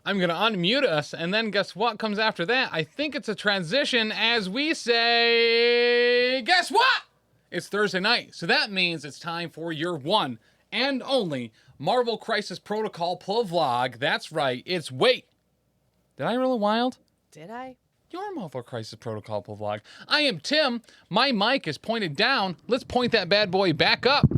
I'm going to unmute us, and then guess what comes after that? I think it's a transition as we say, guess what? It's Thursday night, so that means it's time for your one and only Marvel Crisis Protocol vlog. That's right, it's Wait. Did I roll a wild? Did I? Your Marvel Crisis Protocol vlog. I am Tim. My mic is pointed down. Let's point that bad boy back up.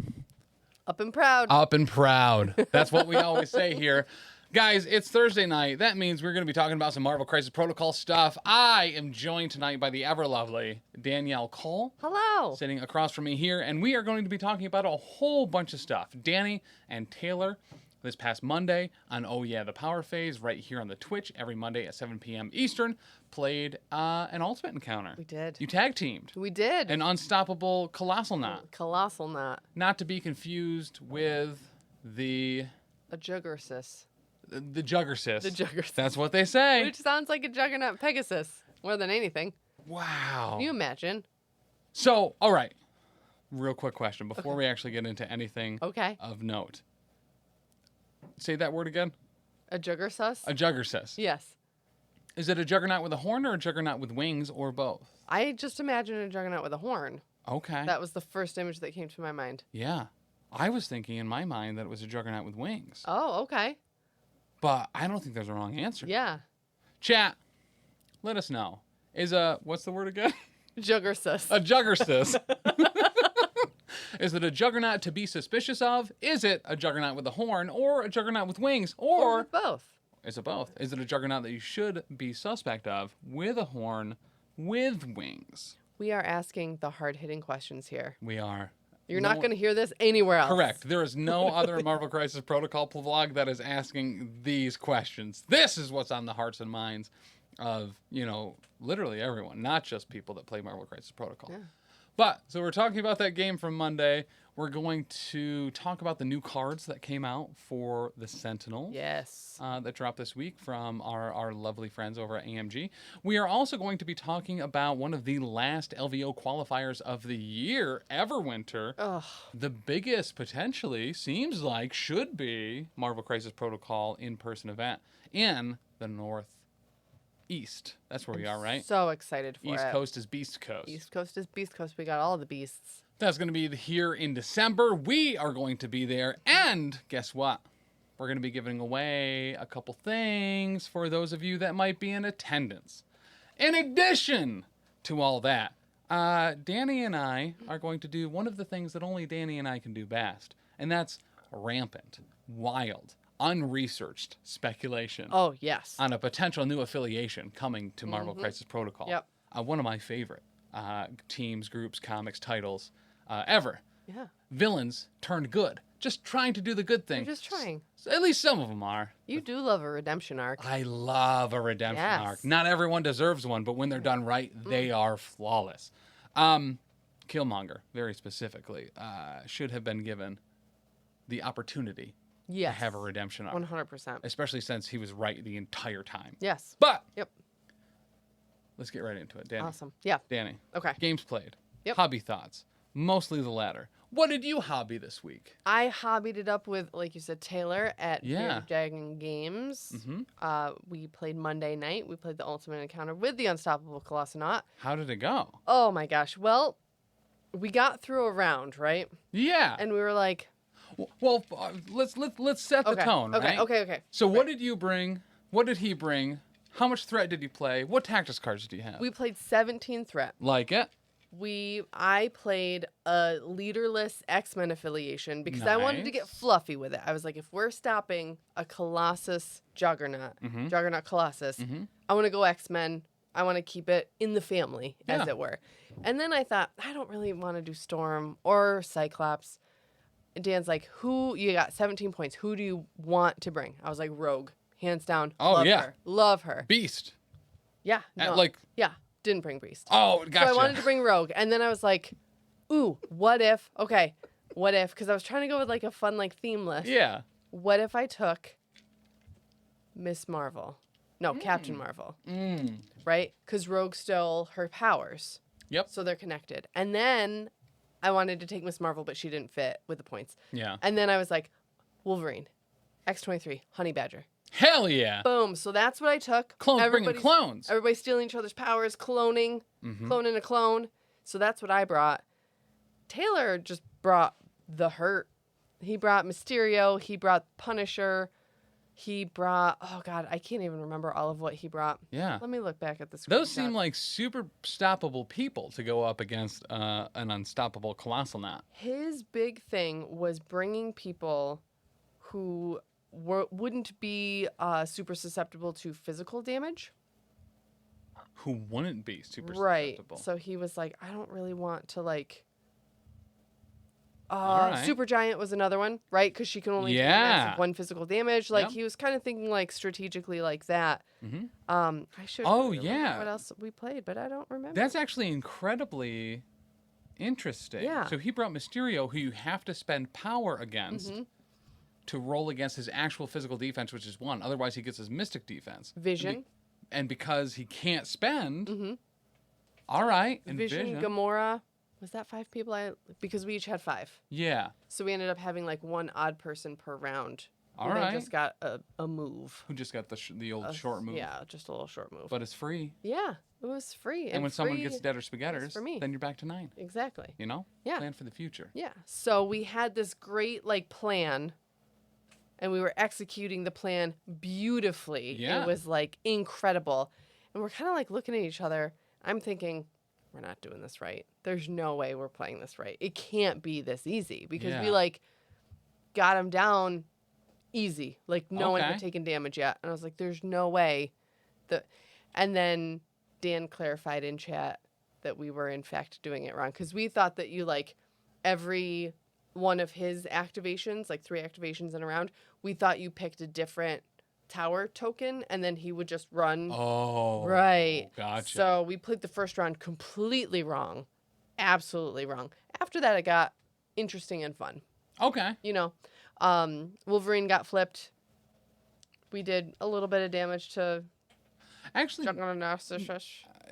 Up and proud. Up and proud. That's what we always say here. Guys, it's Thursday night. That means we're going to be talking about some Marvel Crisis Protocol stuff. I am joined tonight by the ever-lovely Danielle Cole. Hello. Sitting across from me here, and we are going to be talking about a whole bunch of stuff. Dani and Taylor, this past Monday on Oh Yeah, the Power Phase, right here on the Twitch, every Monday at 7 p.m. Eastern, played an Ultimate Encounter. We did. You tag-teamed. We did. An unstoppable Colossal Knot. Colossal Knot. Not to be confused with the... A Juggersus. The Juggersus. The Juggersus. That's what they say. Which sounds like a Juggernaut Pegasus more than anything. Wow. Can you imagine? So, all right. Real quick question before we actually get into anything of note. Say that word again. A Juggersus? A Juggersus. Yes. Is it a Juggernaut with a horn or a Juggernaut with wings or both? I just imagined a Juggernaut with a horn. Okay. That was the first image that came to my mind. Yeah. I was thinking in my mind that it was a Juggernaut with wings. Oh, okay. But I don't think there's a wrong answer. Yeah. Chat, let us know. Is what's the word again? Juggersus. A Juggersus. Is it a Juggernaut to be suspicious of? Is it a Juggernaut with a horn or a Juggernaut with wings? Or both. Is it both? Is it a Juggernaut that you should be suspect of with a horn with wings? We are asking the hard-hitting questions here. We are. You're not going to hear this anywhere else. Correct. There is no other Marvel Crisis Protocol vlog that is asking these questions. This is what's on the hearts and minds of, literally everyone, not just people that play Marvel Crisis Protocol. Yeah. But, so we're talking about that game from Monday. We're going to talk about the new cards that came out for the Sentinels. Yes. That dropped this week from our lovely friends over at AMG. We are also going to be talking about one of the last LVO qualifiers of the year, Everwinter. Ugh. The biggest, potentially, seems like, should be Marvel Crisis Protocol in-person event in the Northeast. That's where we are, right? So excited for East it. Coast is Beast Coast. East Coast is Beast Coast. We got all the beasts. That's going to be here in December. We are going to be there. And guess what? We're going to be giving away a couple things for those of you that might be in attendance. In addition to all that, Dani and I are going to do one of the things that only Dani and I can do best. And that's rampant, wild, unresearched speculation. Oh, yes. On a potential new affiliation coming to Marvel Crisis Protocol. Yep. One of my favorite teams, groups, comics, titles ever. Yeah. Villains turned good. Just trying to do the good thing. They're just trying. At least some of them are. You do love a redemption arc. I love a redemption arc. Not everyone deserves one, but when they're done right, they are flawless. Killmonger, very specifically, should have been given the opportunity to have a redemption arc. 100%. Especially since he was right the entire time. Yes. But Yep. let's get right into it. Dani. Awesome. Yeah. Dani. Okay. Games played. Yep. Hobby thoughts. Mostly the latter. What did you hobby this week? I hobbied it up with, like you said, Taylor at Yeah. Dragon Games. Mm-hmm. We played Monday night. We played the Ultimate Encounter with the Unstoppable Colossal Knot. How did it go? Oh my gosh. Well, we got through a round, right? Yeah. And we were like, well, let's set the tone, right? Okay. So what did you bring? What did he bring? How much threat did you play? What tactics cards did you have? We played 17 threat. Like it? I played a leaderless X-Men affiliation because I wanted to get fluffy with it. I was like, if we're stopping a Colossus Juggernaut, Juggernaut Colossus, I want to go X-Men. I want to keep it in the family, as it were. And then I thought, I don't really want to do Storm or Cyclops. And Dan's like, you got 17 points. Who do you want to bring? I was like, Rogue, hands down. Oh, Love her. Beast. Yeah. Yeah. Didn't bring Beast. Oh, gotcha. So I wanted to bring Rogue. And then I was like, ooh, what if? Okay, what if? Because I was trying to go with like a fun theme list. Yeah. What if I took Miss Marvel? No, Captain Marvel. Right? Because Rogue stole her powers. Yep. So they're connected. And then I wanted to take Miss Marvel, but she didn't fit with the points. Yeah. And then I was like, Wolverine, X-23, Honey Badger. Hell yeah. Boom. So that's what I took. Clones bringing clones. Everybody's stealing each other's powers, cloning, cloning a clone. So that's what I brought. Taylor just brought the hurt. He brought Mysterio. He brought Punisher. He brought, oh God, I can't even remember all of what he brought. Yeah. Let me look back at the screenshot. Those seem like super stoppable people to go up against an unstoppable Colossal Knot. His big thing was bringing people who wouldn't be super susceptible to physical damage. Who wouldn't be super susceptible. So he was like, I don't really want to like... right. Super Giant was another one, right? Because she can only take massive one physical damage. Like he was kind of thinking like strategically like that. I should. What else we played, but I don't remember. That's actually incredibly interesting. Yeah. So he brought Mysterio, who you have to spend power against to roll against his actual physical defense, which is 1. Otherwise, he gets his mystic defense. Vision. And because he can't spend. All right. And Vision, Gamora. Was that 5 people? Because we each had 5. Yeah. So we ended up having like 1 odd person per round. All right. They just got a move. Who just got the old short move. Yeah, just a little short move. But it's free. Yeah, it was free. And when someone gets dead or spaghetters, then you're back to 9. Exactly. You know? Yeah. Plan for the future. Yeah. So we had this great like plan. And we were executing the plan beautifully. Yeah. It was like incredible. And we're kind of like looking at each other. I'm thinking, we're not doing this right. There's no way we're playing this right. It can't be this easy because we like got him down easy. Like no one had taken damage yet. And I was like, there's no way. And then Dan clarified in chat that we were in fact doing it wrong because we thought that you like every one of his activations, like 3 activations in a round, we thought you picked a different tower token and then he would just run. Oh, right. Gotcha. So we played the first round completely wrong. Absolutely wrong. After that, it got interesting and fun. Okay. You know, Wolverine got flipped. We did a little bit of damage to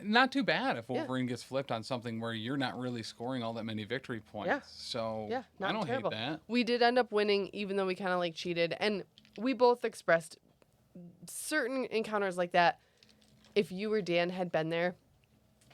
not too bad if Wolverine gets flipped on something where you're not really scoring all that many victory points. Yeah. So not I don't terrible. hate that. We did end up winning even though we kind of like cheated. And we both expressed certain encounters like that. If you or Dan had been there,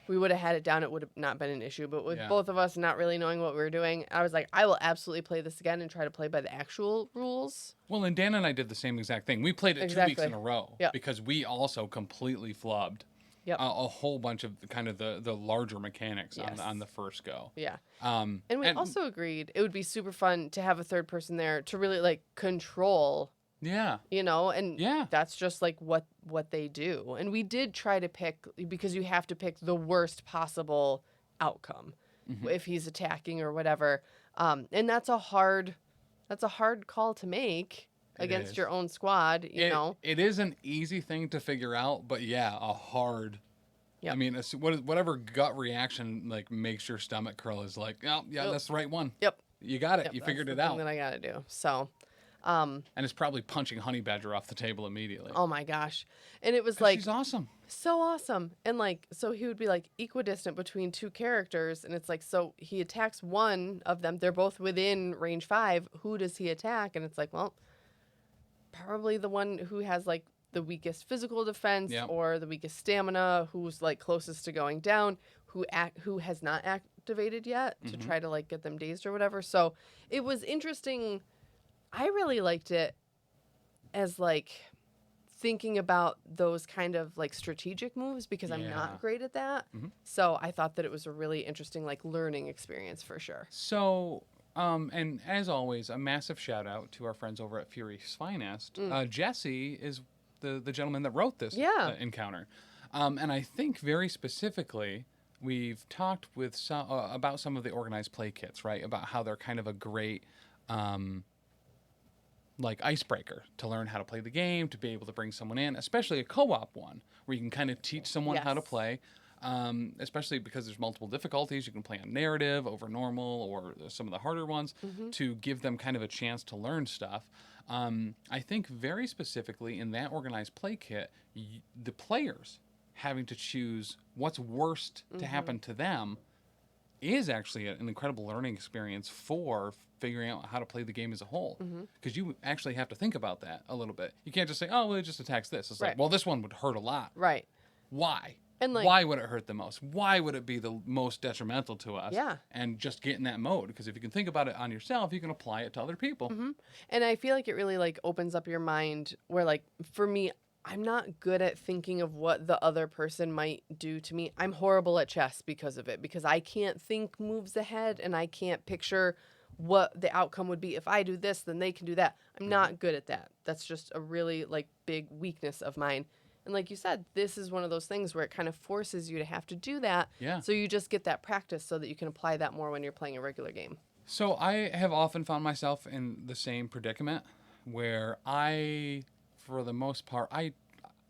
we would have had it down. It would have not been an issue. But with both of us not really knowing what we were doing, I was like, I will absolutely play this again and try to play by the actual rules. Well, and Dan and I did the same exact thing. We played it 2 weeks in a row because we also completely flubbed a whole bunch of kind of the larger mechanics on the first go. Yeah. And we also agreed it would be super fun to have a third person there to really like control. Yeah. You know, and that's just like what they do. And we did try to pick, because you have to pick the worst possible outcome if he's attacking or whatever. And that's a hard call to make against your own squad, you know. It is an easy thing to figure out, but a hard. Yep. I mean, whatever gut reaction like makes your stomach curl is like, oh, yeah, that's the right one. Yep. You got it. You figured it out. That I got to do. So, and it's probably punching Honey Badger off the table immediately. Oh my gosh. And it was like, she's awesome. So awesome. And like, so he would be like equidistant between 2 characters. And it's like, so he attacks one of them. They're both within range 5. Who does he attack? And it's like, well, probably the one who has like the weakest physical defense or the weakest stamina, who's like closest to going down, who has not activated yet to try to like get them dazed or whatever. So it was interesting. I really liked it as like thinking about those kind of like strategic moves because I'm not great at that. So I thought that it was a really interesting like learning experience for sure. So, and as always, a massive shout out to our friends over at Fury's Finest. Jesse is the gentleman that wrote this encounter. And I think very specifically, we've talked with about some of the organized play kits, right? About how they're kind of a great like icebreaker to learn how to play the game, to be able to bring someone in, especially a co-op one where you can kind of teach someone how to play, especially because there's multiple difficulties. You can play on narrative over normal or some of the harder ones to give them kind of a chance to learn stuff. I think very specifically in that organized play kit, the players having to choose what's worst to happen to them is actually an incredible learning experience for figuring out how to play the game as a whole. Because you actually have to think about that a little bit. You can't just say, oh, well, it just attacks this. It's like, well, this one would hurt a lot. Right. Why? And like, why would it hurt the most? Why would it be the most detrimental to us? Yeah. And just get in that mode. Because if you can think about it on yourself, you can apply it to other people. And I feel like it really like opens up your mind where like, for me, I'm not good at thinking of what the other person might do to me. I'm horrible at chess because of it, because I can't think moves ahead and I can't picture what the outcome would be. If I do this, then they can do that. I'm not good at that. That's just a really like big weakness of mine. And like you said, this is one of those things where it kind of forces you to have to do that. Yeah. So you just get that practice so that you can apply that more when you're playing a regular game. So I have often found myself in the same predicament where I, for the most part,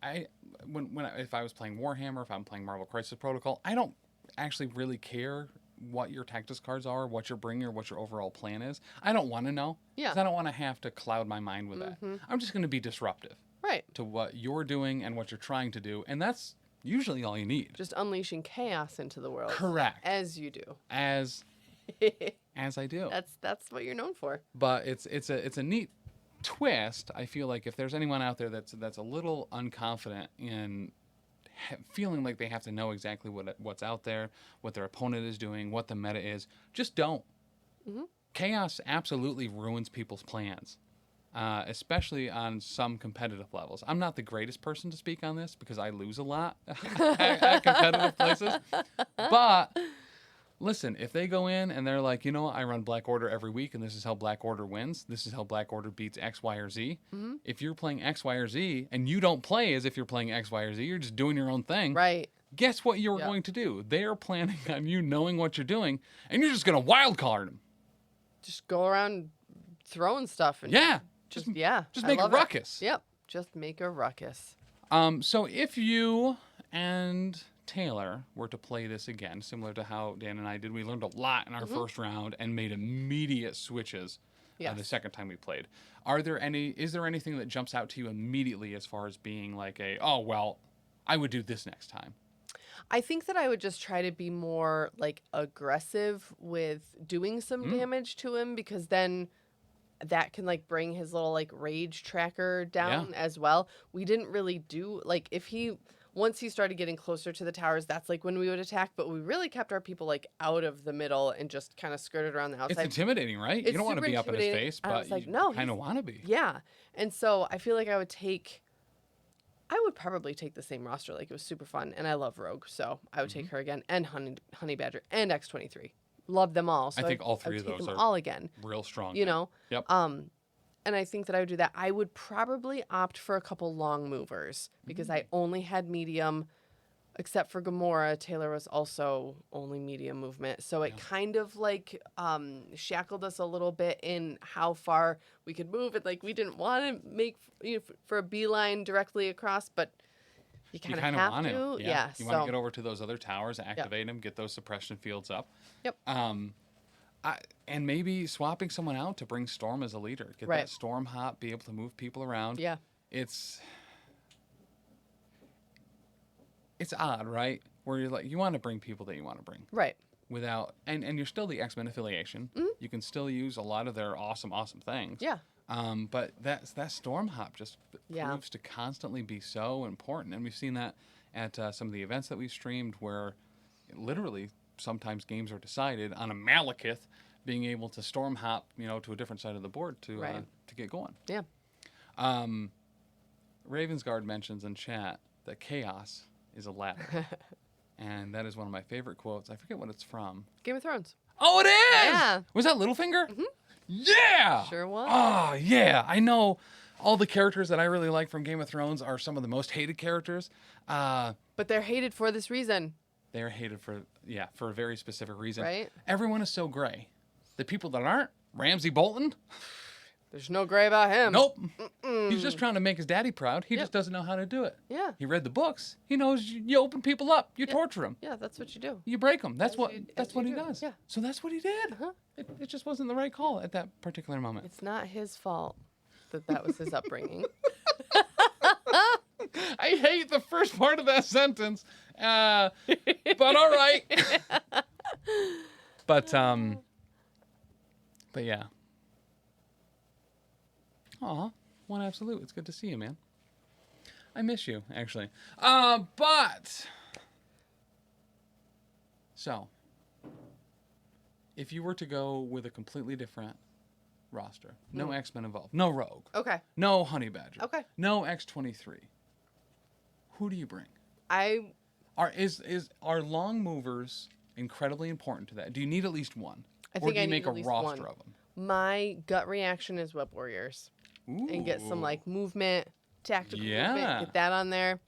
if I was playing Warhammer, if I'm playing Marvel Crisis Protocol, I don't actually really care what your tactics cards are, what you're bringing, or what your overall plan is. I don't want to know. Yeah. 'Cause I don't want to have to cloud my mind with that. I'm just going to be disruptive. Right. To what you're doing and what you're trying to do, and that's usually all you need. Just unleashing chaos into the world. Correct. As you do. As I do. That's what you're known for. But it's a neat twist. I feel like if there's anyone out there that's a little unconfident in feeling like they have to know exactly what's out there, what their opponent is doing, what the meta is, just don't. Chaos absolutely ruins people's plans. Especially on some competitive levels. I'm not the greatest person to speak on this because I lose a lot at competitive places. But listen, if they go in and they're like, you know what, I run Black Order every week and this is how Black Order wins. This is how Black Order beats X, Y, or Z. If you're playing X, Y, or Z and you don't play as if you're playing X, Y, or Z, you're just doing your own thing. Right. Guess what you're going to do? They are planning on you knowing what you're doing and you're just going to wild card them. Just go around throwing stuff. And Just make a ruckus. Yep. Just make a ruckus. So if you and Taylor were to play this again, similar to how Dan and I did, we learned a lot in our first round and made immediate switches the second time we played. Is there anything that jumps out to you immediately as far as being like I would do this next time? I think that I would just try to be more like aggressive with doing some damage to him, because then that can like bring his little like rage tracker down as well. We didn't really do like once he started getting closer to the towers, that's like when we would attack, but we really kept our people like out of the middle and just kind of skirted around the outside. It's intimidating, right? You don't want to be up in his face, but you kind of want to be. Yeah. And so I feel like I would probably take the same roster. Like, it was super fun, and I love Rogue, so I would take her again, and Honey Badger and X-23. Love them all. So I think all three of those are all again. Real strong. You know? Yep. And I think that I would do that. I would probably opt for a couple long movers because I only had medium, except for Gamora. Taylor was also only medium movement. So it kind of like shackled us a little bit in how far we could move. And like, we didn't want to make for a beeline directly across, but you kind of have want to. Yeah. You want to get over to those other towers, activate them, get those suppression fields up. Yep. And maybe swapping someone out to bring Storm as a leader. Get that Storm hop, be able to move people around. Yeah. It's odd, right? Where you're like, you want to bring people that you want to bring. Right. Without, and you're still the X-Men affiliation. You can still use a lot of their awesome things. Yeah. But that Storm hop just proves to constantly be so important. And we've seen that at some of the events that we've streamed where literally sometimes games are decided on a Malekith being able to Storm hop, to a different side of the board to get going. Yeah. Ravensguard mentions in chat that chaos is a ladder. And that is one of my favorite quotes. I forget what it's from. Game of Thrones. Oh, it is! Yeah. Was that Littlefinger? Mm-hmm. Yeah! Sure was. Oh, yeah. I know all the characters that I really like from Game of Thrones are some of the most hated characters. But they're hated for this reason. They're hated for a very specific reason. Right. Everyone is so gray. The people that aren't, Ramsay Bolton. There's no gray about him. Nope. He's just trying to make his daddy proud. He just doesn't know how to do it. Yeah. He read the books. He knows you open people up. You torture them. Yeah, that's what you do. You break them. That's what he does. Yeah. So that's what he did. Uh-huh. It just wasn't the right call at that particular moment. It's not his fault that was his upbringing. I hate the first part of that sentence. But all right. But yeah. Aw, one absolute. It's good to see you, man. I miss you, actually. But so if you were to go with a completely different roster, no X-Men involved, no Rogue, Okay. no Honey Badger, Okay. no X-23, who do you bring? I Are long movers incredibly important to that? Do you need at least one? think or do I you need make at a least roster one. of them? My gut reaction is Web Warriors. Ooh. And get some like movement, tactical Yeah. movement, get that on there.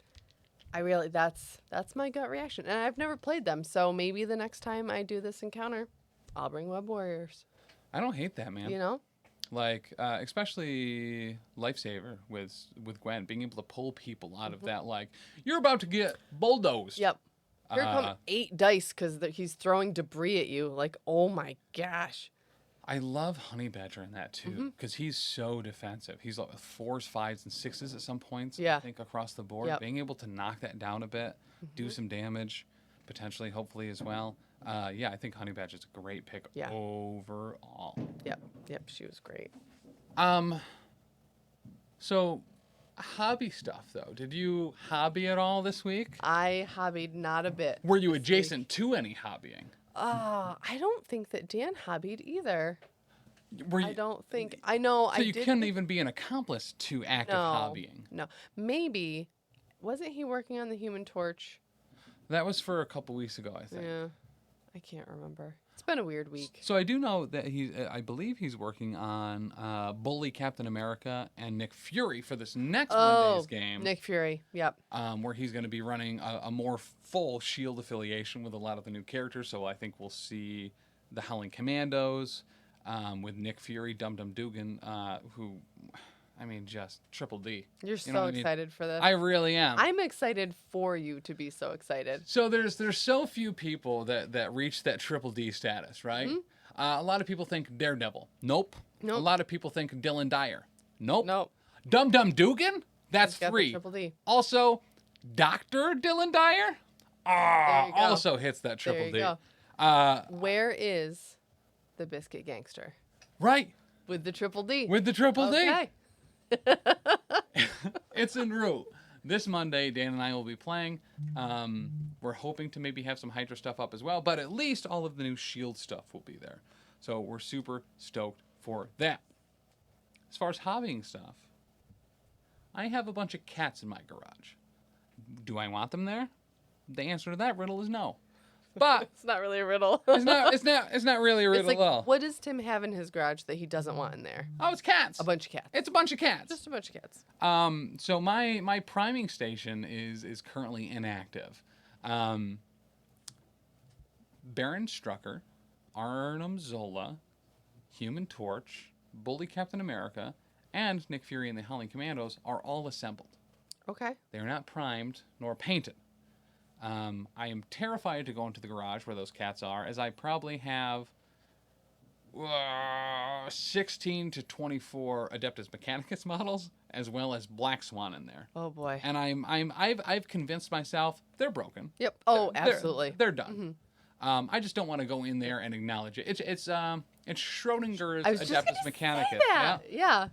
That's my gut reaction. And I've never played them, so maybe the next time I do this encounter, I'll bring Web Warriors. I don't hate that, man. You know? Like, especially Lifesaver with Gwen, being able to pull people out of that, like, you're about to get bulldozed. Yep. Here come 8 dice because he's throwing debris at you. Like, oh my gosh. I love Honey Badger in that, too, because he's so defensive. He's like 4s, 5s, and 6s at some points, I think, across the board. Yep. Being able to knock that down a bit, do some damage, potentially, hopefully, as well. Yeah, I think Honey Badger's a great pick overall. Yep, she was great. So, hobby stuff, though. Did you hobby at all this week? I hobbied not a bit. Were you adjacent to any hobbying? I don't think that Dan hobbied either. Were you, I don't think. I know. So I you did couldn't even be an accomplice to active hobbying. No. Maybe. Wasn't he working on the Human Torch? That was for a couple weeks ago, I think. Yeah. I can't remember. It's been a weird week. So I do know that I believe he's working on Bully Captain America and Nick Fury for this next Monday's game. Nick Fury. Yep. Where he's going to be running a more full Shield affiliation with a lot of the new characters. So I think we'll see the Howling Commandos with Nick Fury, Dum Dum Dugan, who, I mean, just triple D. You're so excited for this. I really am. I'm excited for you to be so excited. So there's so few people that reach that triple D status, right? A lot of people think Daredevil. Nope. A lot of people think Dylan Dyer. Nope. Dum Dum Dugan? That's 3. Triple D. Also, Dr. Dylan Dyer? Also hits that triple D. Go. Where is the Biscuit Gangster? Right. With the triple D. With the triple D. Okay. It's en route. This Monday, Dan and I will be playing. We're hoping to maybe have some Hydra stuff up as well, but at least all of the new Shield stuff will be there. So we're super stoked for that. As far as hobbying stuff, I have a bunch of cats in my garage. Do I want them there? The answer to that riddle is no. But it's not really a riddle. It's not really a riddle at all. at all. What does Tim have in his garage that he doesn't want in there? Oh, it's cats. A bunch of cats. It's a bunch of cats. Just a bunch of cats. So my priming station is currently inactive. Baron Strucker, Arnim Zola, Human Torch, Bully Captain America, and Nick Fury and the Howling Commandos are all assembled. Okay. They are not primed nor painted. I am terrified to go into the garage where those cats are, as I probably have 16 to 24 Adeptus Mechanicus models, as well as Black Swan in there. Oh boy. And I've convinced myself they're broken. Yep. Oh, absolutely. They're done. I just don't want to go in there and acknowledge it. It's Schrodinger's Adeptus Mechanicus. Yeah.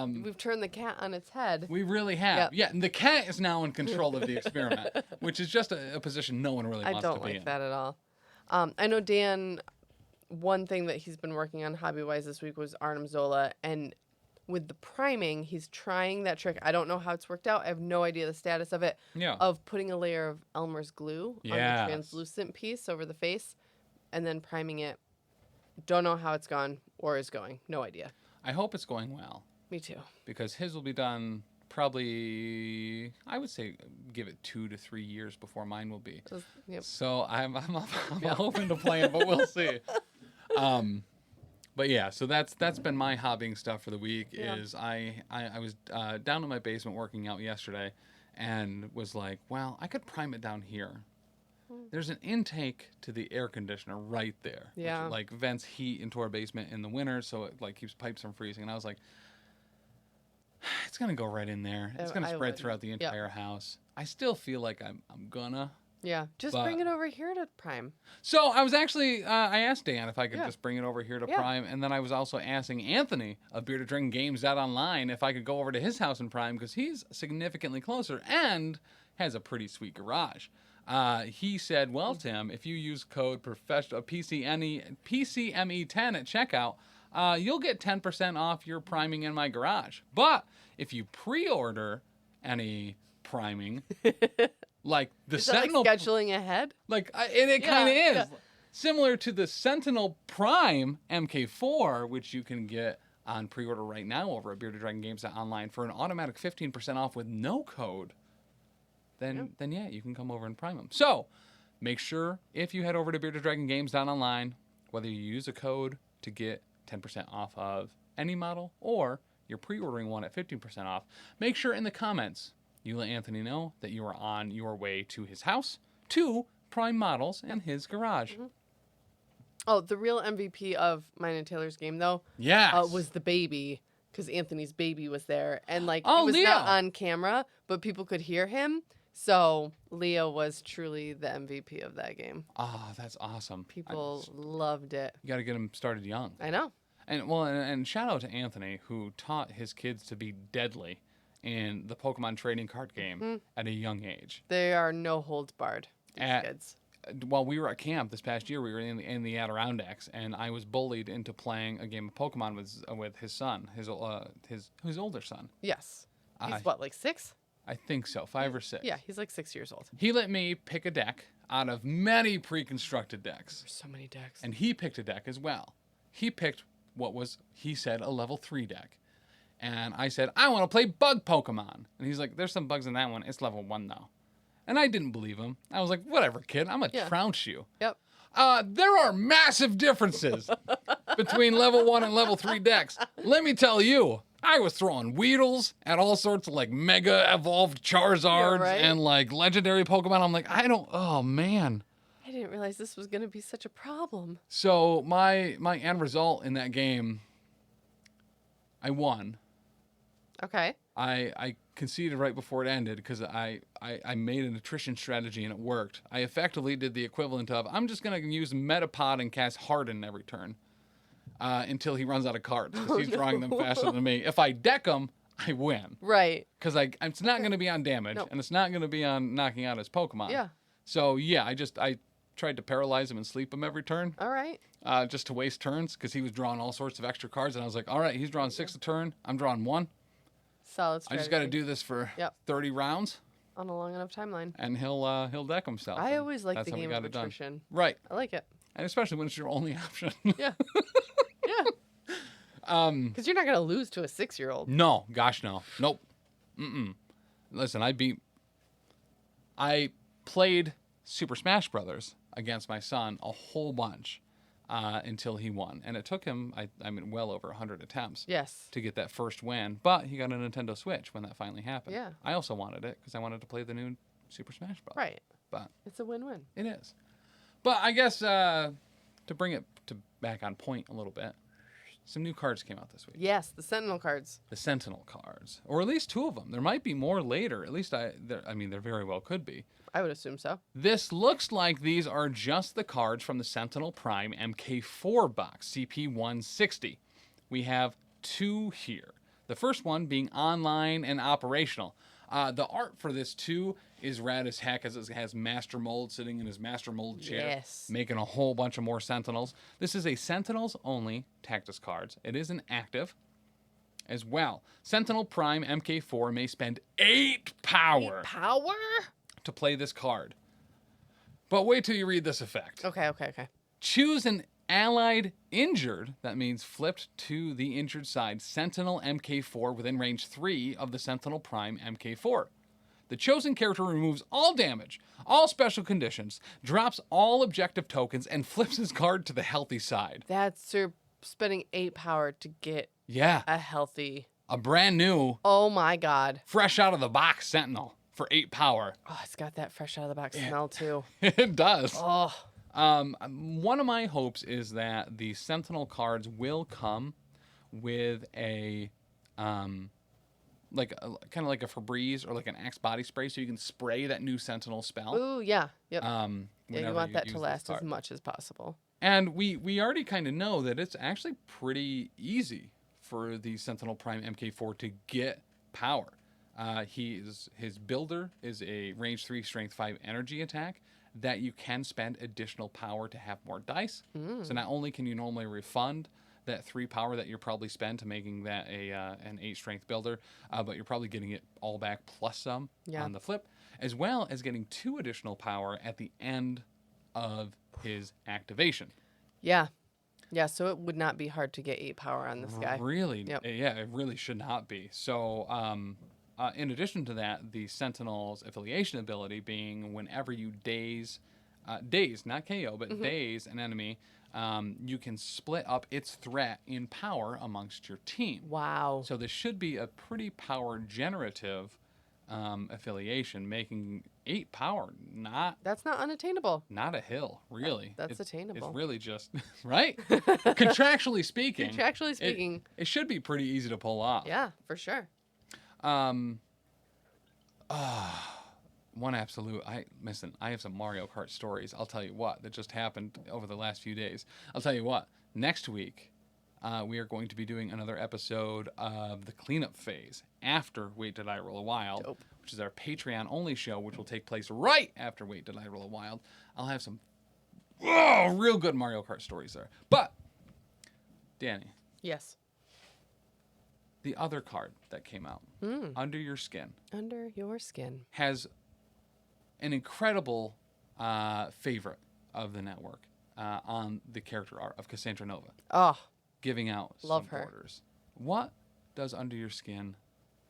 We've turned the cat on its head. We really have. Yep. Yeah, and the cat is now in control of the experiment, which is just a position no one really wants to be in. I don't like that at all. I know Dan, one thing that he's been working on hobby-wise this week was Arnim Zola, and with the priming, he's trying that trick. I don't know how it's worked out. I have no idea the status of it. Yeah. Of putting a layer of Elmer's glue on the translucent piece over the face, and then priming it. Don't know how it's gone or is going. No idea. I hope it's going well. Me too. Because his will be done probably, I would say, give it 2 to 3 years before mine will be. Yep. So I'm hoping to play him, but we'll see. But yeah, so that's been my hobbying stuff for the week. Yeah. Is I was down in my basement working out yesterday, and was like, well, I could prime it down here. There's an intake to the air conditioner right there. Yeah. Which, like, vents heat into our basement in the winter, so it like keeps pipes from freezing. And I was like, it's gonna go right in there. It's gonna spread throughout the entire house. I still feel like I'm gonna Yeah, just bring it over here to Prime. So I was actually, I asked Dan if I could just bring it over here to Prime, and then I was also asking Anthony of Bearded Dragon Games Online if I could go over to his house in Prime, because he's significantly closer and has a pretty sweet garage. He said, well, Tim, if you use code PCME10 at checkout, you'll get 10% off your priming in my garage. But if you pre-order any priming, like the Sentinel, like scheduling ahead, like and it kind of is similar to the Sentinel Prime MK4, which you can get on pre-order right now over at Bearded Dragon Games Online for an automatic 15% off with no code. Then yeah, you can come over and prime them. So make sure if you head over to Bearded Dragon Games Online, whether you use a code to get 10% off of any model or you're pre-ordering one at 15% off, make sure in the comments you let Anthony know that you are on your way to his house to prime models in his garage. Mm-hmm. Oh, the real MVP of mine and Taylor's game, though, was the baby, because Anthony's baby was there. And, like, he was not on camera, but people could hear him. So Leo was truly the MVP of that game. Oh, that's awesome. People loved it. You got to get him started young. I know. And shout out to Anthony, who taught his kids to be deadly in the Pokemon trading card game at a young age. They are no holds barred, these kids. While we were at camp this past year, we were in the Adirondacks, and I was bullied into playing a game of Pokemon with his son, his older son. Yes. He's what, like 6? I think so, 5 or 6. Yeah, he's like 6 years old. He let me pick a deck out of many pre-constructed decks. There's so many decks. And he picked a deck as well. He picked what was, he said, a level 3 deck. And I said, I want to play bug Pokemon. And he's like, there's some bugs in that one. It's level 1 though. And I didn't believe him. I was like, whatever, kid. I'm going to trounce you. Yep. There are massive differences between level 1 and level 3 decks. Let me tell you, I was throwing Weedles at all sorts of like mega evolved Charizards and like legendary Pokemon. I'm like, oh man. I didn't realize this was going to be such a problem. So my end result in that game, I won. Okay. I conceded right before it ended because I made an attrition strategy and it worked. I effectively did the equivalent of, I'm just going to use Metapod and cast Harden every turn until he runs out of cards because he's drawing them faster than me. If I deck him, I win. Right. Because it's not going to be on damage and it's not going to be on knocking out his Pokemon. Yeah. So yeah, I tried to paralyze him and sleep him every turn. All right. Just to waste turns because he was drawing all sorts of extra cards. And I was like, all right, he's drawing 6 a turn. I'm drawing 1. Solid strategy. I just got to do this for 30 rounds. On a long enough timeline. And he'll deck himself. I always like the game of attrition. Right. I like it. And especially when it's your only option. Yeah. Yeah. Because you're not going to lose to a 6-year-old. No. Gosh, no. Nope. Listen, I played Super Smash Brothers against my son a whole bunch until he won. And it took him, well over 100 attempts to get that first win. But he got a Nintendo Switch when that finally happened. Yeah. I also wanted it because I wanted to play the new Super Smash Bros. Right. But it's a win-win. It is. But I guess to bring it back on point a little bit, some new cards came out this week. Yes, the Sentinel cards. The Sentinel cards. Or at least 2 of them. There might be more later. At least there very well could be. I would assume so. This looks like these are just the cards from the Sentinel Prime MK4 box, CP160. We have 2 here. The first one being online and operational. The art for this, too, is rad as heck, as it has Master Mold sitting in his Master Mold chair, making a whole bunch of more Sentinels. This is a Sentinels-only Tactus cards. It is an active as well. Sentinel Prime MK4 may spend 8 power. 8 power? To play this card. But wait till you read this effect. Okay. Choose an allied injured, that means flipped to the injured side, Sentinel MK4 within range 3 of the Sentinel Prime MK4. The chosen character removes all damage, all special conditions, drops all objective tokens, and flips his card to the healthy side. That's spending 8 power to get a healthy... A brand new... Oh my god. Fresh out of the box Sentinel for 8 power. Oh, it's got that fresh out of the box smell too. It does. Oh. One of my hopes is that the Sentinel cards will come with a kind of like a Febreze or like an Axe body spray, so you can spray that new Sentinel spell. Ooh, yeah. Yep. Yeah, Whenever you want that to use last this as card. much as possible. And we already kind of know that it's actually pretty easy for the Sentinel Prime MK4 to get power. His builder is a range 3, strength 5 energy attack that you can spend additional power to have more dice. So not only can you normally refund that 3 power that you're probably spent to making that an 8 strength builder, but you're probably getting it all back plus some on the flip, as well as getting 2 additional power at the end of his activation. Yeah. Yeah, so it would not be hard to get 8 power on this guy. Really? Yep. Yeah, it really should not be. So, in addition to that, the Sentinel's affiliation ability being whenever you daze, not KO, but daze an enemy, you can split up its threat in power amongst your team. Wow. So this should be a pretty power generative affiliation, making 8 power That's not unattainable. not a hill, really. That's attainable. It's really just right. Contractually speaking. Contractually speaking. It should be pretty easy to pull off. Yeah, for sure. One absolute. I have some Mario Kart stories. I'll tell you what that just happened over the last few days. I'll tell you what. Next week, we are going to be doing another episode of the cleanup phase after Wait Did I Roll a Wild, which is our Patreon only show, which will take place right after Wait Did I Roll a Wild. I'll have some real good Mario Kart stories there. But Dani, Yes. the other card that came out, Under Your Skin, Under Your Skin, has an incredible favorite of the network on the character art of Cassandra Nova, Oh, giving out Love some her. orders. What does Under Your Skin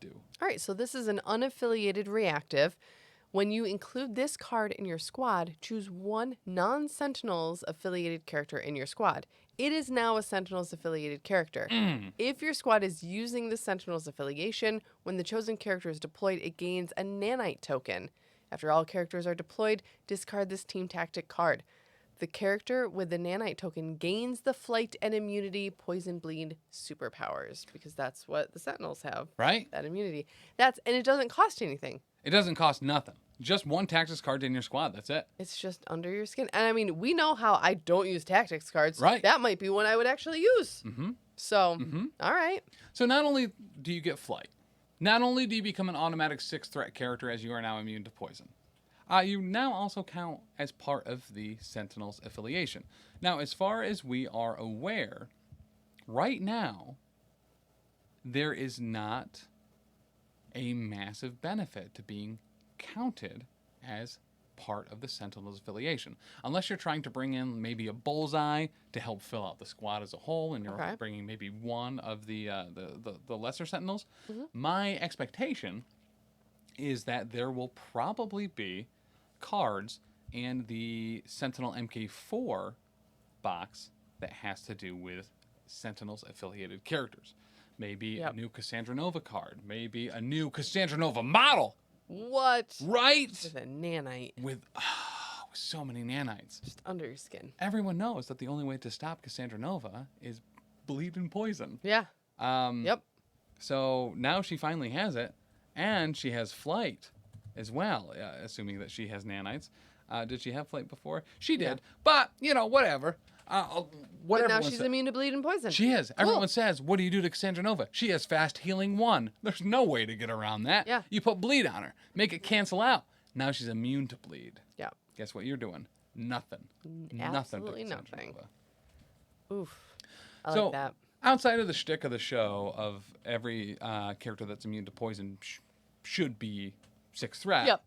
do? all right. So this is an unaffiliated reactive. When you include this card in your squad, choose one non-Sentinels affiliated character in your squad. It is now a Sentinels affiliated character. If your squad is using the Sentinels affiliation, when the chosen character is deployed, it gains a nanite token. After all characters are deployed, discard this team tactic card. The character with the nanite token gains the flight and immunity poison bleed superpowers, because that's what the Sentinels have. Right? That immunity. And it doesn't cost anything. It doesn't cost nothing. Just one tactics card in your squad. That's it. It's just Under Your Skin. And I mean, we know how I don't use tactics cards. Right. That might be one I would actually use. So, all right. So not only do you get flight, not only do you become an automatic 6 threat character as you are now immune to poison, you now also count as part of the Sentinels affiliation. Now, as far as we are aware, right now, there is not a massive benefit to being counted as part of the Sentinels affiliation, unless you're trying to bring in maybe a bullseye to help fill out the squad as a whole, and you're bringing maybe one of the lesser Sentinels. My expectation is that there will probably be cards in the Sentinel MK4 box that has to do with Sentinels affiliated characters. Maybe a new Cassandra Nova card, maybe a new Cassandra Nova model. What? Right? With a nanite. With so many nanites. Just Under Your Skin. Everyone knows that the only way to stop Cassandra Nova is bleed and poison. Yeah. Yep. So now she finally has it, and she has flight as well, assuming that she has nanites. Did she have flight before? She did, but, whatever. But now she's immune to bleed and poison. She is. Cool. Everyone says, what do you do to Cassandra Nova? She has fast healing 1. There's no way to get around that. Yeah. You put bleed on her. Make it cancel out. Now she's immune to bleed. Yeah. Guess what you're doing? Nothing. Absolutely nothing to Cassandra nothing. Nova. Oof. I like that. Outside of the shtick of the show of every character that's immune to poison should be 6 threat.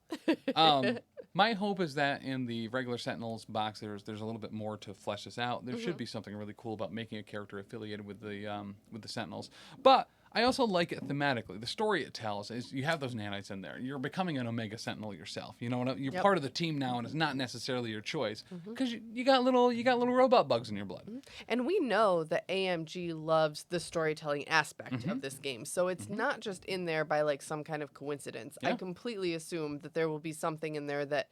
Yep. My hope is that in the regular Sentinels box, there's a little bit more to flesh this out. There should be something really cool about making a character affiliated with the Sentinels. But I also like it thematically. The story it tells is you have those nanites in there. You're becoming an Omega Sentinel yourself. You know, you're part of the team now, and it's not necessarily your choice because you got little robot bugs in your blood. And we know that AMG loves the storytelling aspect of this game, so it's not just in there by like some kind of coincidence. Yeah. I completely assume that there will be something in there that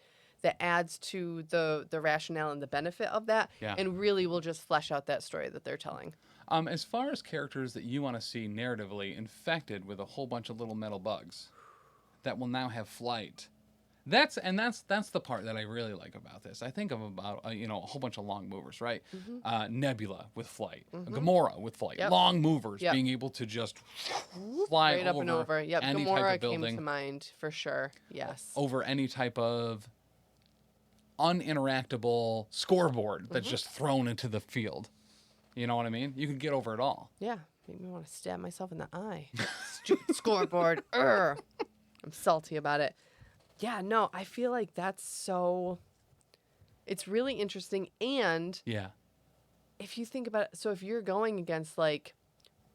adds to the rationale and the benefit of that, and really will just flesh out that story that they're telling. As far as characters that you want to see narratively infected with a whole bunch of little metal bugs that will now have flight. That's the part that I really like about this. I think of about a whole bunch of long movers, right? Nebula with flight, Gamora with flight, long movers being able to just fly right up and over. Yep, any Gamora type of building, came to mind for sure. Yes, over any type of uninteractable scoreboard that's just thrown into the field. You know what I mean? You can get over it all. Yeah, made me want to stab myself in the eye. Stupid scoreboard. I'm salty about it. Yeah, no, I feel like it's really interesting. And if you think about it, so if you're going against like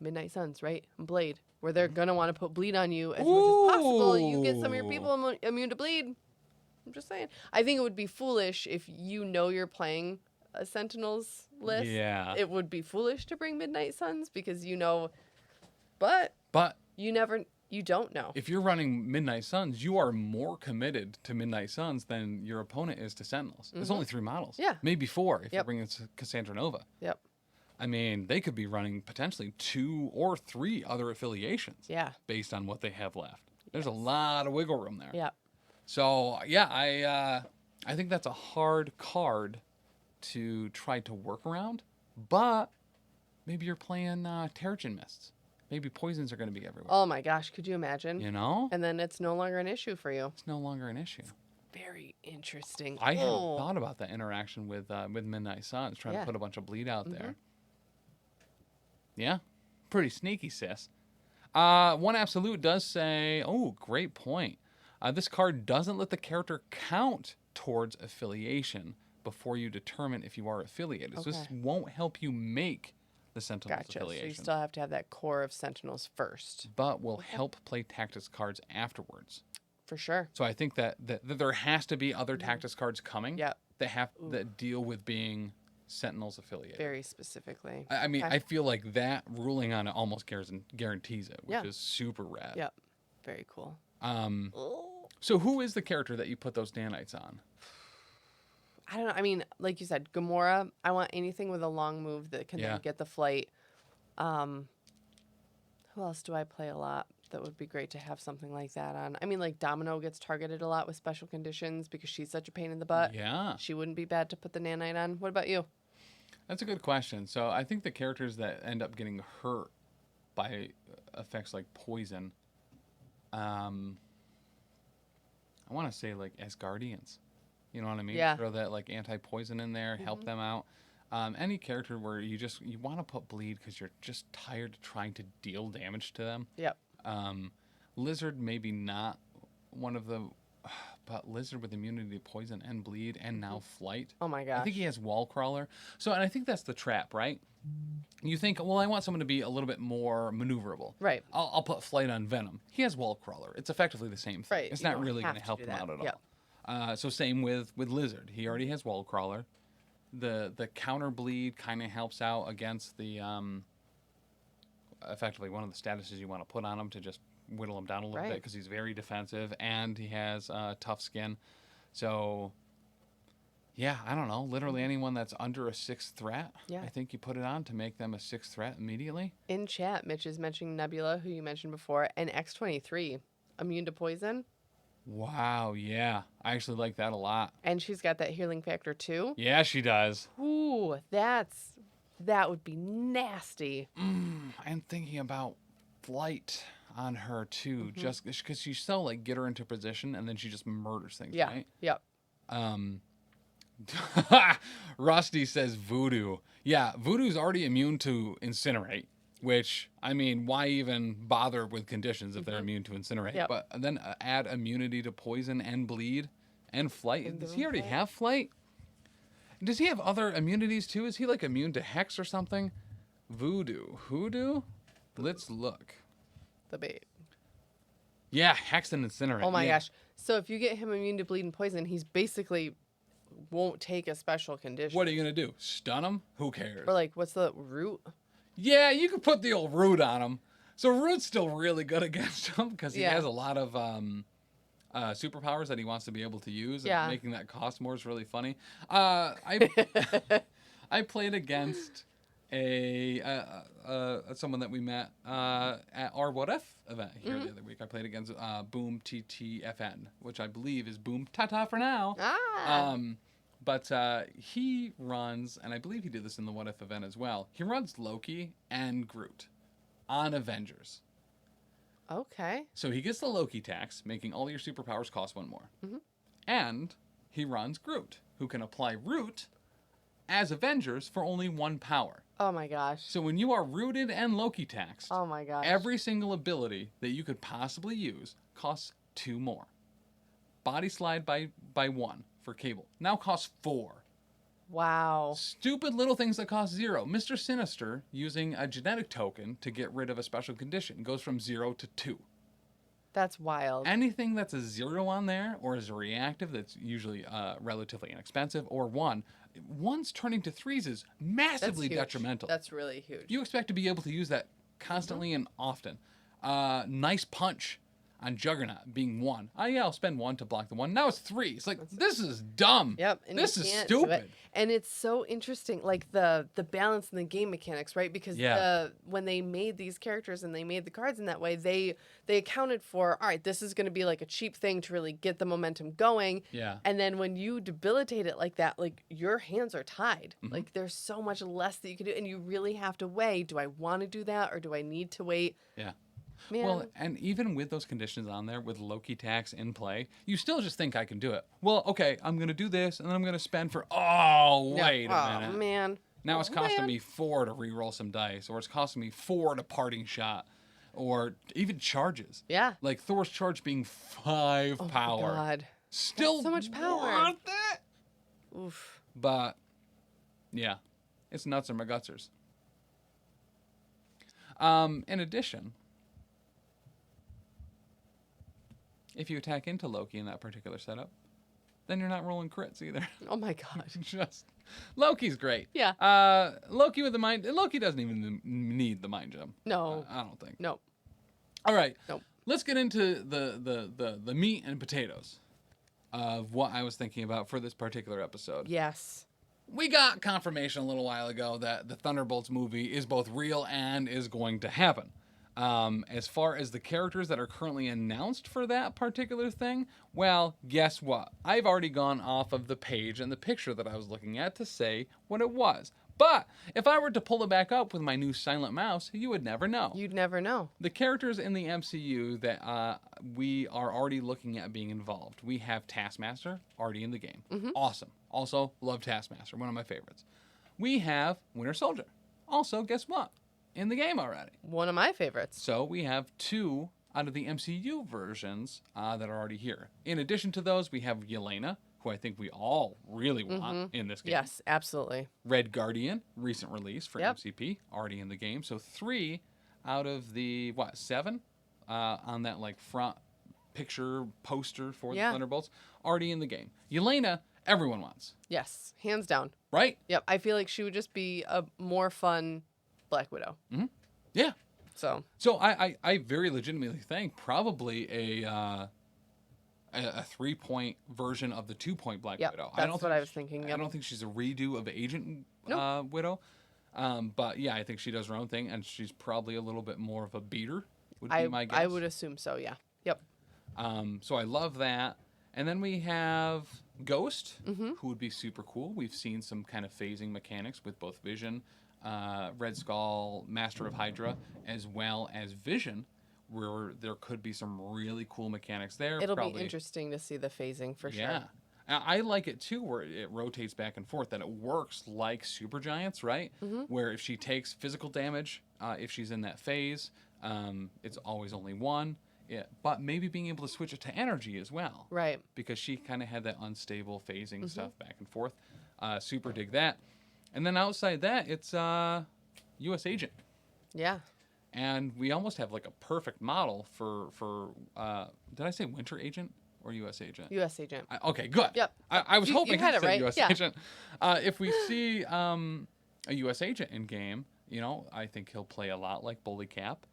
Midnight Suns, right? And Blade, where they're going to want to put bleed on you as much as possible, you get some of your people immune to bleed. I'm just saying. I think it would be foolish if you're playing a Sentinels list. Yeah. It would be foolish to bring Midnight Suns because but you don't know. If you're running Midnight Suns, you are more committed to Midnight Suns than your opponent is to Sentinels. There's only 3 models. Yeah. Maybe 4 if you're bringing Cassandra Nova. Yep. I mean, they could be running potentially 2 or 3 other affiliations. Yeah. Based on what they have left. There's a lot of wiggle room there. Yeah. So, I think that's a hard card to try to work around. But maybe you're playing Terrigen Mists. Maybe poisons are going to be everywhere. Oh my gosh, could you imagine? You know? And then it's no longer an issue for you. It's no longer an issue. Very interesting. I hadn't thought about that interaction with Midnight Suns, trying to put a bunch of bleed out there. Yeah, pretty sneaky, sis. One Absolute does say, oh, great point. This card doesn't let the character count towards affiliation before you determine if you are affiliated. So this won't help you make the Sentinels Affiliation. So you still have to have that core of Sentinels first. But will help play tactics cards afterwards. For sure. So I think that there has to be other tactics cards coming that deal with being Sentinels affiliated. Very specifically. I mean, I feel like that ruling on it almost guarantees it, which is super rad. Yep. Very cool. So who is the character that you put those Danites on? I don't know. I mean, like you said, Gamora. I want anything with a long move that can then get the flight. Who else do I play a lot that would be great to have something like that on? I mean, like Domino gets targeted a lot with special conditions because she's such a pain in the butt. Yeah. She wouldn't be bad to put the nanite on. What about you? That's a good question. So I think the characters that end up getting hurt by effects like poison, I want to say like Asgardians. You know what I mean? Yeah. Throw that like anti-poison in there, help them out. Any character where you want to put bleed because you're just tired of trying to deal damage to them. Yep. Lizard maybe not one of the, but Lizard with immunity to poison and bleed and now flight. Oh my gosh. I think he has wall crawler. So, and I think that's the trap, right? You think, well, I want someone to be a little bit more maneuverable. Right. I'll put flight on Venom. He has wall crawler. It's effectively the same thing. Right. It's not really going to help him out at all. So same with Lizard. He already has wall crawler. The counter bleed kind of helps out against the effectively one of the statuses you want to put on him to just whittle him down a little bit because he's very defensive and he has tough skin. So yeah, I don't know. Literally anyone that's under a 6th threat, I think you put it on to make them a 6th threat immediately. In chat, Mitch is mentioning Nebula, who you mentioned before, and X-23, immune to poison. Wow, yeah. I actually like that a lot. And she's got that healing factor too. Yeah, she does. Ooh, that would be nasty. I'm thinking about flight on her too, just because she's so like get her into position and then she just murders things, right? Yep. Rusty says voodoo. Yeah, voodoo's already immune to incinerate. Which, I mean, why even bother with conditions if they're immune to incinerate? Yep. But then add immunity to poison and bleed and flight. Does he already have flight? Does he have other immunities too? Is he like immune to hex or something? Voodoo. Hoodoo? Let's look. The bait. Yeah, hex and incinerate. Oh my gosh. So if you get him immune to bleed and poison, he's basically won't take a special condition. What are you going to do? Stun him? Who cares? Or like, what's the root? Yeah, you could put the old Root on him. So Root's still really good against him because he has a lot of superpowers that he wants to be able to use. And making that cost more is really funny. I played against someone that we met at our What If event here the other week. I played against Boom TTFN, which I believe is Boom Tata for now. But he runs, and I believe he did this in the What If event as well. He runs Loki and Groot on Avengers. Okay. So he gets the Loki tax, making all your superpowers cost 1 more. And he runs Groot, who can apply Root as Avengers for only 1 power. Oh my gosh. So when you are rooted and Loki taxed, Oh my gosh. every single ability that you could possibly use costs 2 more. Body slide by 1 for Cable now costs 4. Wow. Stupid little things that cost 0. Mr. Sinister, using a genetic token to get rid of a special condition, goes from 0 to 2. That's wild. Anything that's a 0 on there, or is a reactive that's usually relatively inexpensive, or 1's turning to 3's is massively detrimental. That's really huge. You expect to be able to use that constantly and often. Nice punch on Juggernaut being 1. Oh yeah, I'll spend 1 to block the 1. Now it's 3. It's like, this is dumb. Yep. And this you is can't do stupid. it. And it's so interesting, like the balance in the game mechanics, right? Because when they made these characters and they made the cards in that way, they accounted for, all right, this is going to be like a cheap thing to really get the momentum going. Yeah. And then when you debilitate it like that, like your hands are tied. Like there's so much less that you can do, and you really have to weigh, do I want to do that or do I need to wait? Yeah. Man. Well, and even with those conditions on there, with Loki tax in play, you still just think I can do it. Well, okay, I'm going to do this, and then I'm going to spend for, wait a minute. Oh, man. Now it's costing me 4 to re-roll some dice, or it's costing me 4 to parting shot, or even charges. Yeah. Like Thor's charge being 5 power. Oh, God. Still That's so much power. worth it. Oof. But, yeah, it's nuts and my gutsers. In addition, if you attack into Loki in that particular setup, then you're not rolling crits either. Oh my God. Just Loki's great. Yeah. Loki with the mind. Loki doesn't even need the mind gem. No. I don't think. No. All right. Nope. Let's get into the meat and potatoes of what I was thinking about for this particular episode. Yes. We got confirmation a little while ago that the Thunderbolts movie is both real and is going to happen. As far as the characters that are currently announced for that particular thing, well, guess what? I've already gone off of the page and the picture that I was looking at to say what it was. But if I were to pull it back up with my new silent mouse, you would never know. You'd never know. The characters in the MCU that we are already looking at being involved. We have Taskmaster already in the game. Awesome. Also, love Taskmaster, one of my favorites. We have Winter Soldier. Also, guess what? In the game already. One of my favorites. So we have 2 out of the MCU versions that are already here. In addition to those, we have Yelena, who I think we all really want in this game. Yes, absolutely. Red Guardian, recent release for MCP, already in the game. So 3 out of the, 7 on that like front picture poster for the Thunderbolts, already in the game. Yelena, everyone wants. Yes, hands down. Right? Yep, I feel like she would just be a more fun Black Widow. Yeah. So I very legitimately think probably a 3-point version of the 2-point Black Widow. That's what I was thinking. Yep. I don't think she's a redo of Agent Widow. But yeah, I think she does her own thing, and she's probably a little bit more of a beater, would be my guess. I would assume so, yeah. Yep. So I love that. And then we have Ghost, who would be super cool. We've seen some kind of phasing mechanics with both Vision, Red Skull, Master of Hydra, as well as Vision, where there could be some really cool mechanics there. It'll be interesting to see the phasing for sure. Yeah. I like it too, where it rotates back and forth, that it works like Supergiants, right? Where if she takes physical damage, if she's in that phase, it's always only 1. Yeah, but maybe being able to switch it to energy as well. Right. Because she kind of had that unstable phasing stuff back and forth. Super dig that. And then outside that, it's U.S. Agent. Yeah. And we almost have like a perfect model for did I say Winter Agent or U.S. Agent? U.S. Agent. Okay, good. Yep. I was hoping you had it said right. U.S. Yeah. Agent. If we see a U.S. Agent in game, I think he'll play a lot like Bully Cap,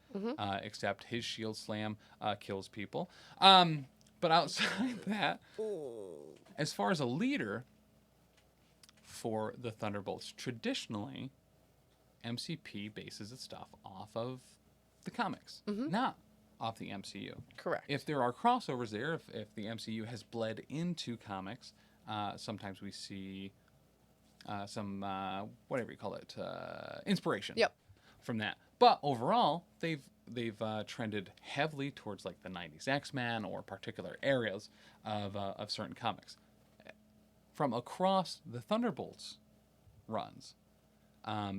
except his shield slam kills people. But outside that, as far as a leader for the Thunderbolts, traditionally, MCP bases its stuff off of the comics, not off the MCU. Correct. If there are crossovers there, if the MCU has bled into comics, sometimes we see some, whatever you call it, inspiration from that. But overall, they've trended heavily towards like the 90s X-Men or particular areas of certain comics. From across the Thunderbolts runs,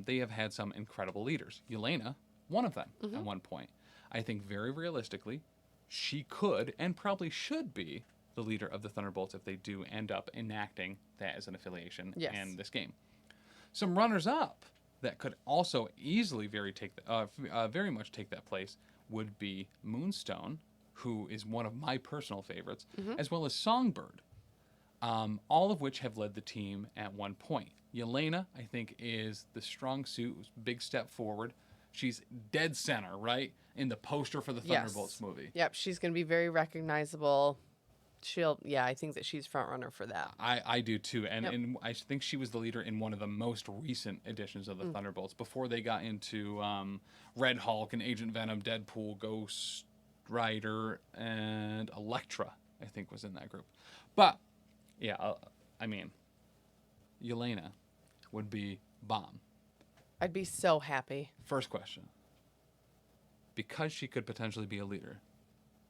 they have had some incredible leaders. Yelena, one of them at one point. I think very realistically, she could and probably should be the leader of the Thunderbolts if they do end up enacting that as an affiliation in this game. Some runners-up that could also easily very much take that place would be Moonstone, who is one of my personal favorites, as well as Songbird, all of which have led the team at one point. Yelena, I think, is the strong suit, big step forward. She's dead center, right, in the poster for the Thunderbolts movie. Yep, she's going to be very recognizable. I think that she's front runner for that. I do too, and I think she was the leader in one of the most recent editions of the Thunderbolts before they got into Red Hulk and Agent Venom, Deadpool, Ghost Rider, and Elektra. I think was in that group. But yeah, I mean, Yelena would be bomb. I'd be so happy. First question. Because she could potentially be a leader,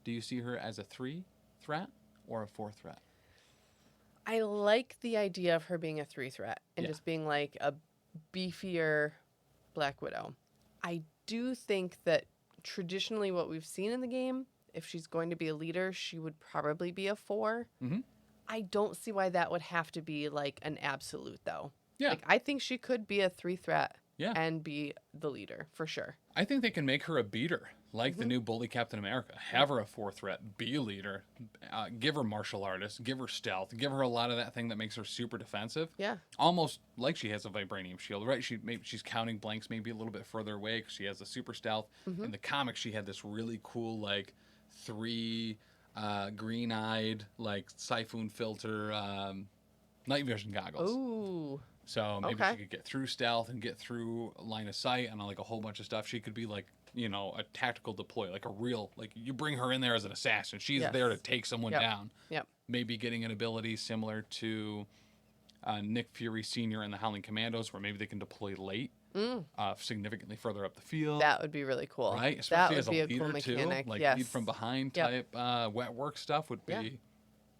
do you see her as a 3 threat or a 4 threat? I like the idea of her being a 3 threat and just being like a beefier Black Widow. I do think that traditionally what we've seen in the game, if she's going to be a leader, she would probably be a 4. I don't see why that would have to be like an absolute though. Yeah. Like, I think she could be a 3 threat and be the leader for sure. I think they can make her a beater, like the new bully Captain America. Have her a 4 threat, be a leader, give her martial artist, give her stealth, give her a lot of that thing that makes her super defensive. Yeah. Almost like she has a vibranium shield, right? She's counting blanks maybe a little bit further away because she has a super stealth. In the comics, she had this really cool, like, 3 green-eyed, like, siphon filter night vision goggles. Ooh. So maybe she could get through stealth and get through line of sight and like a whole bunch of stuff. She could be like, you know, a tactical deploy, like a real, like you bring her in there as an assassin. She's there to take someone down. Yep. Maybe getting an ability similar to Nick Fury Sr. in the Howling Commandos, where maybe they can deploy late, significantly further up the field. That would be really cool. Right? Especially as a leader too. Like lead from behind type wet work stuff would be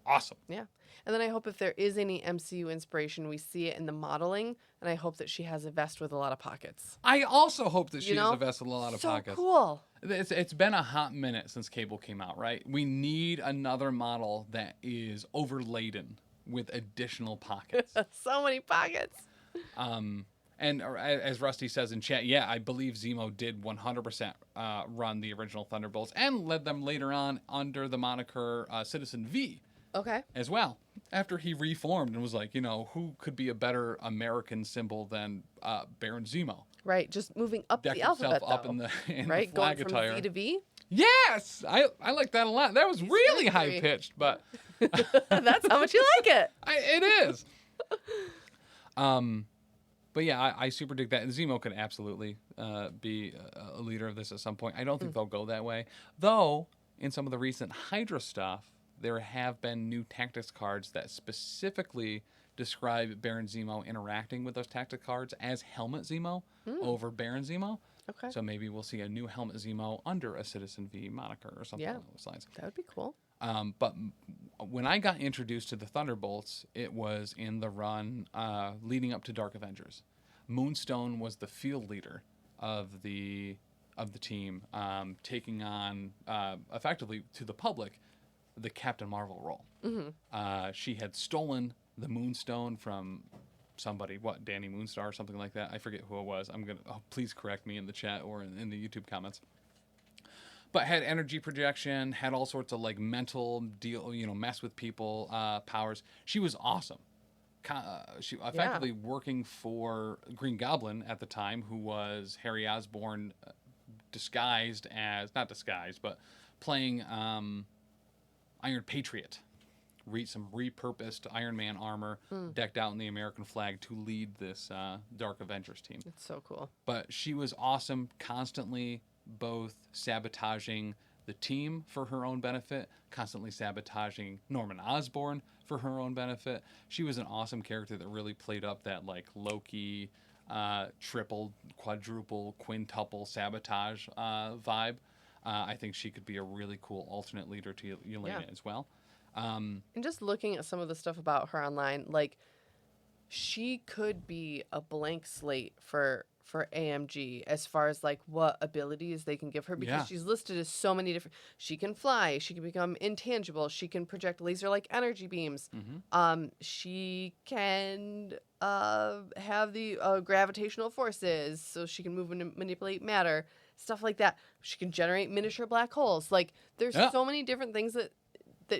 awesome. Yeah. And then I hope if there is any MCU inspiration, we see it in the modeling, and I hope that she has a vest with a lot of pockets. I also hope that she has a vest with a lot of pockets. So cool. It's been a hot minute since Cable came out, right? We need another model that is overladen with additional pockets. So many pockets. And as Rusty says in chat, I believe Zemo did 100% run the original Thunderbolts and led them later on under the moniker Citizen V. Okay. As well, after he reformed and was like, you know, who could be a better American symbol than Baron Zemo? Right, just moving up the alphabet, up in the flag going attire. From V to V? Yes! I like that a lot. That was really high-pitched, but... That's how much you like it. It is. But yeah, I super dig that. Zemo could absolutely be a leader of this at some point. I don't think they'll go that way. Though, in some of the recent Hydra stuff, there have been new tactics cards that specifically describe Baron Zemo interacting with those tactics cards as Helmet Zemo over Baron Zemo. Okay. So maybe we'll see a new Helmet Zemo under a Citizen V moniker or something along those lines. That would be cool. But when I got introduced to the Thunderbolts, it was in the run leading up to Dark Avengers. Moonstone was the field leader of the team, taking on effectively to the public the Captain Marvel role. She had stolen the Moonstone from somebody, Dani Moonstar or something like that. I forget who it was. Please correct me in the chat or in the YouTube comments. But had energy projection, had all sorts of like mental deal, mess with people powers. She was awesome. She effectively working for Green Goblin at the time, who was Harry Osborn, not disguised, but playing Iron Patriot, some repurposed Iron Man armor decked out in the American flag to lead this Dark Avengers team. It's so cool. But she was awesome, constantly both sabotaging the team for her own benefit, constantly sabotaging Norman Osborn for her own benefit. She was an awesome character that really played up that like Loki triple, quadruple, quintuple sabotage vibe. I think she could be a really cool alternate leader to Yelena as well. And just looking at some of the stuff about her online, like she could be a blank slate for AMG as far as like what abilities they can give her, because she's listed as so many different. She can fly, she can become intangible, she can project laser like energy beams. She can have the gravitational forces, so she can move and manipulate matter, stuff like that. She can generate miniature black holes. Like there's so many different things that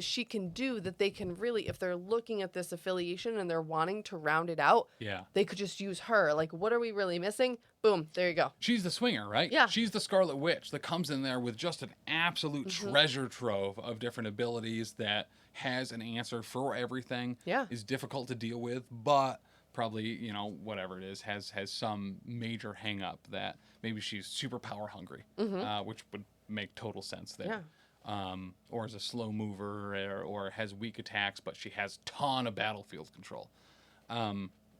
she can do that they can really, if they're looking at this affiliation and they're wanting to round it out, they could just use her. Like, what are we really missing? Boom, there you go. She's the swinger, right? Yeah. She's the Scarlet Witch that comes in there with just an absolute treasure trove of different abilities that has an answer for everything. Yeah. Is difficult to deal with, but probably, you know, whatever it is, has some major hang up that maybe she's super power hungry, which would make total sense there. Yeah. Or is a slow mover, or has weak attacks, but she has ton of battlefield control.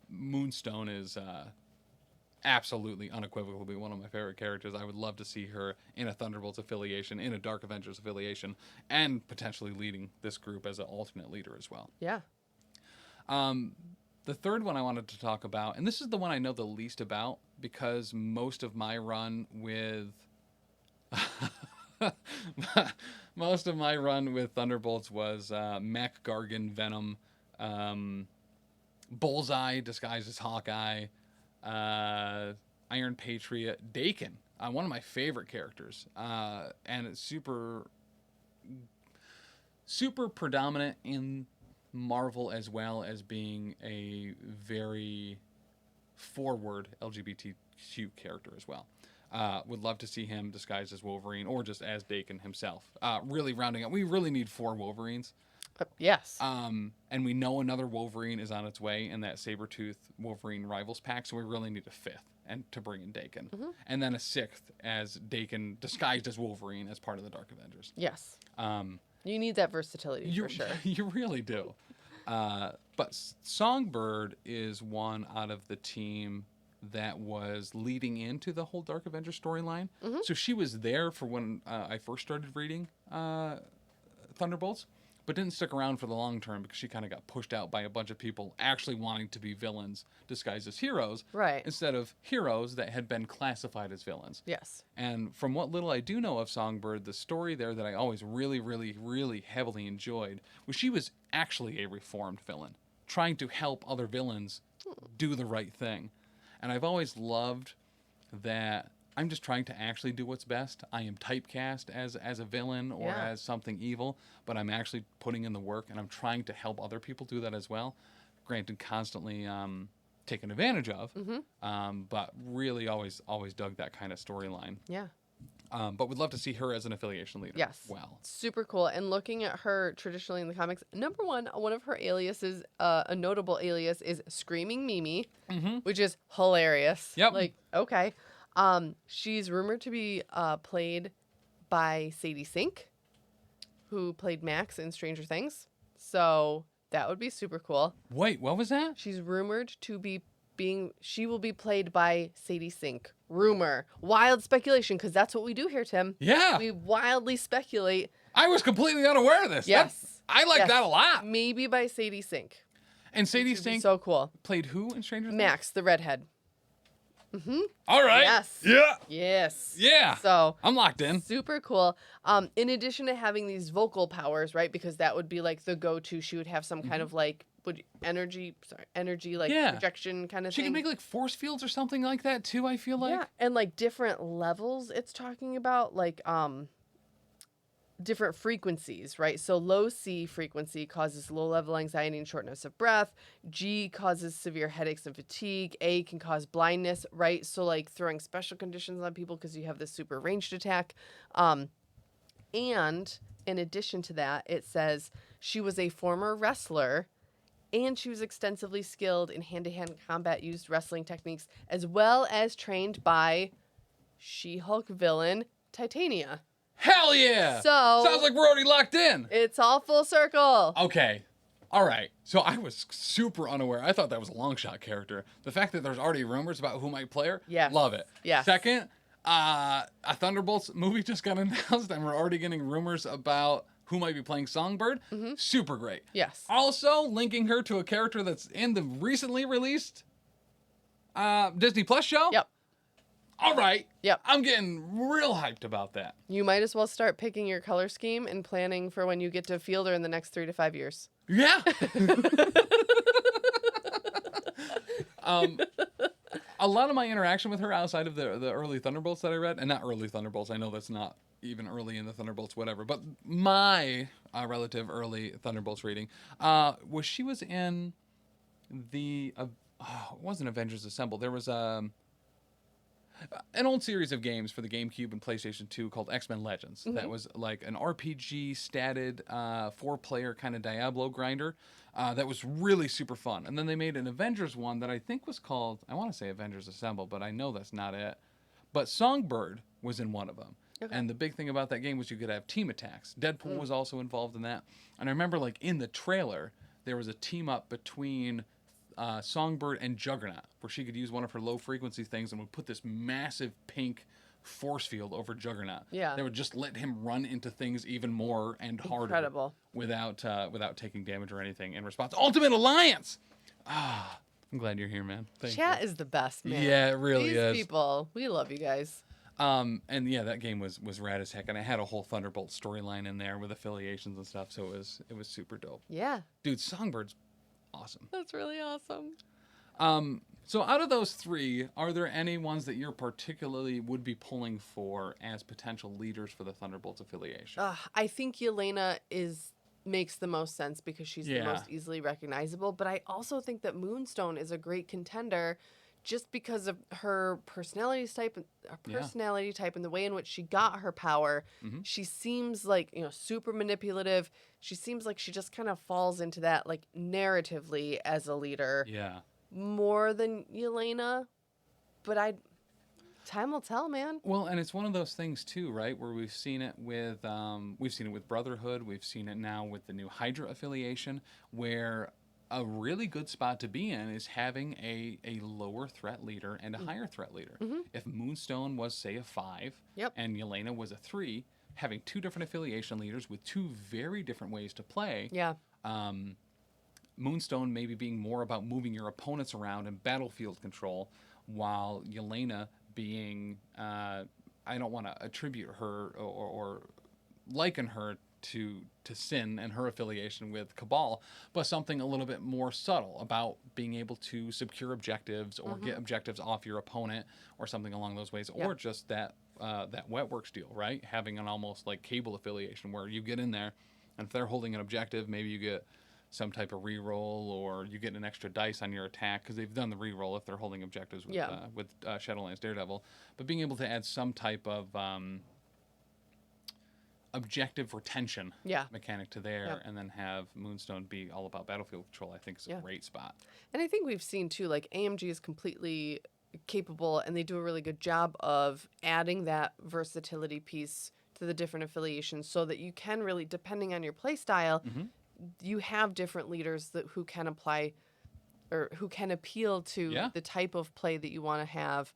Moonstone is absolutely, unequivocally one of my favorite characters. I would love to see her in a Thunderbolts affiliation, in a Dark Avengers affiliation, and potentially leading this group as an alternate leader as well. Yeah. The third one I wanted to talk about, and this is the one I know the least about, because most of my run with... Most of my run with Thunderbolts was Mac Gargan, Venom, Bullseye disguised as Hawkeye, Iron Patriot, Dakin, one of my favorite characters, and it's super predominant in Marvel, as well as being a very forward LGBTQ character as well. Would love to see him disguised as Wolverine, or just as Dakin himself. Really rounding up. We really need 4 Wolverines. Yes. And we know another Wolverine is on its way in that Sabretooth Wolverine Rivals pack, so we really need a 5th and to bring in Dakin. And then a 6th as Dakin disguised as Wolverine as part of the Dark Avengers. Yes. You need that versatility for sure. You really do. But Songbird is one out of the team that was leading into the whole Dark Avengers storyline. So she was there for when I first started reading Thunderbolts, but didn't stick around for the long term because she kind of got pushed out by a bunch of people actually wanting to be villains disguised as heroes, right? Instead of heroes that had been classified as villains. Yes. And from what little I do know of Songbird, the story there that I always really, really, really heavily enjoyed was she was actually a reformed villain, trying to help other villains do the right thing. And I've always loved that I'm just trying to actually do what's best. I am typecast as a villain or as something evil, but I'm actually putting in the work, and I'm trying to help other people do that as well. Granted, constantly taken advantage of, but really always dug that kind of storyline. Yeah. But would love to see her as an affiliation leader. Yes. Well. Super cool. And looking at her traditionally in the comics, number one of her aliases, a notable alias, is Screaming Mimi, which is hilarious. Yep. Like, okay. She's rumored to be played by Sadie Sink, who played Max in Stranger Things. So that would be super cool. Wait, what was that? She's rumored to be she will be played by Sadie Sink. Rumor. Wild speculation, because that's what we do here, Tim. Yeah. We wildly speculate. I was completely unaware of this. Yes. I like that a lot. Maybe by Sadie Sink. And Sadie Sink so cool. Played who in Stranger Things? Max, the redhead. All right. Yes. Yeah. Yes. Yeah. So I'm locked in. Super cool. In addition to having these vocal powers, right? Because that would be like the go-to. She would have some kind of like energy like projection kind of thing. She can make like force fields or something like that too, I feel like. Yeah, and like different levels it's talking about, like different frequencies, right? So low C frequency causes low level anxiety and shortness of breath. G causes severe headaches and fatigue. A can cause blindness, right? So like throwing special conditions on people because you have this super ranged attack. And In addition to that, it says she was a former wrestler and she was extensively skilled in hand-to-hand combat used wrestling techniques, as well as trained by She-Hulk villain Titania. Hell yeah! So sounds like we're already locked in. It's all full circle. Okay. All right. So I was super unaware. I thought that was a long shot character. The fact that there's already rumors about who might play her, yes. Love it. Yes. Second, a Thunderbolts movie just got announced, and we're already getting rumors about who might be playing Songbird. Super great. Yes. Also, linking her to a character that's in the recently released Disney Plus show. Yep. All right. Yep. I'm getting real hyped about that. You might as well start picking your color scheme and planning for when you get to field her in the next 3 to 5 years. Yeah. A lot of my interaction with her outside of the early Thunderbolts that I read, and not early Thunderbolts, I know that's not even early in the Thunderbolts, whatever, but my relative early Thunderbolts reading was she was in the, it wasn't Avengers Assemble, there was an old series of games for the GameCube and PlayStation 2 called X-Men Legends. That was like an RPG statted 4-player kind of Diablo grinder that was really super fun. And then they made an Avengers one that I think was called, I want to say Avengers Assemble, but I know that's not it. But Songbird was in one of them. Okay. And the big thing about that game was you could have team attacks. Deadpool was also involved in that. And I remember like in the trailer, there was a team up between Songbird and Juggernaut, where she could use one of her low frequency things and would put this massive pink force field over Juggernaut. Yeah. That would just let him run into things even more and harder. Incredible. Without taking damage or anything in response. Ultimate Alliance! I'm glad you're here, man. Thank you. Chat is the best, man. Yeah, it really is. These people, we love you guys. And yeah, that game was rad as heck, and I had a whole Thunderbolt storyline in there with affiliations and stuff, so it was super dope. Yeah. Dude, Songbird's awesome. That's really awesome. So out of those 3, are there any ones that you're particularly would be pulling for as potential leaders for the Thunderbolts affiliation? I think Yelena makes the most sense because she's the most easily recognizable, but I also think that Moonstone is a great contender just because of her personality type and the way in which she got her power. She seems like, super manipulative. She seems like she just kind of falls into that, like, narratively as a leader. Yeah. More than Yelena, but time will tell, man. Well, and it's one of those things too, right? Where we've seen it with Brotherhood, we've seen it now with the new Hydra affiliation, where a really good spot to be in is having a lower threat leader and a higher threat leader. If Moonstone was, say, a 5, and Yelena was a 3, having 2 different affiliation leaders with 2 very different ways to play. Yeah. Moonstone maybe being more about moving your opponents around and battlefield control, while Yelena being, I don't want to attribute her or liken her to Sin and her affiliation with Cabal, but something a little bit more subtle about being able to secure objectives or get objectives off your opponent or something along those ways, or just that Wetworks deal, right? Having an almost like Cable affiliation where you get in there, and if they're holding an objective, maybe you get some type of reroll, or you get an extra dice on your attack because they've done the reroll if they're holding objectives with Shadowlands Daredevil. But being able to add some type of objective retention mechanic to there, and then have Moonstone be all about battlefield control, I think is a great spot. And I think we've seen too, like AMG is completely capable, and they do a really good job of adding that versatility piece to the different affiliations, so that you can really, depending on your play style, you have different leaders who can apply or who can appeal to the type of play that you want to have.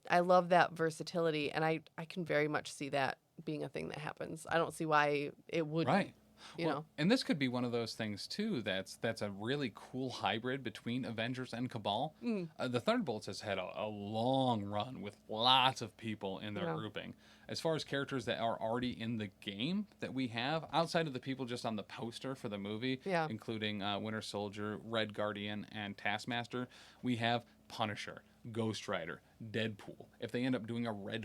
I love that versatility, and I can very much see that being a thing that happens. I don't see why it wouldn't. Right. You know. And this could be one of those things too that's a really cool hybrid between Avengers and Cabal. The Thunderbolts has had a long run with lots of people in their grouping. As far as characters that are already in the game that we have, outside of the people just on the poster for the movie, including Winter Soldier, Red Guardian, and Taskmaster, we have Punisher, Ghost Rider, Deadpool. If they end up doing a Red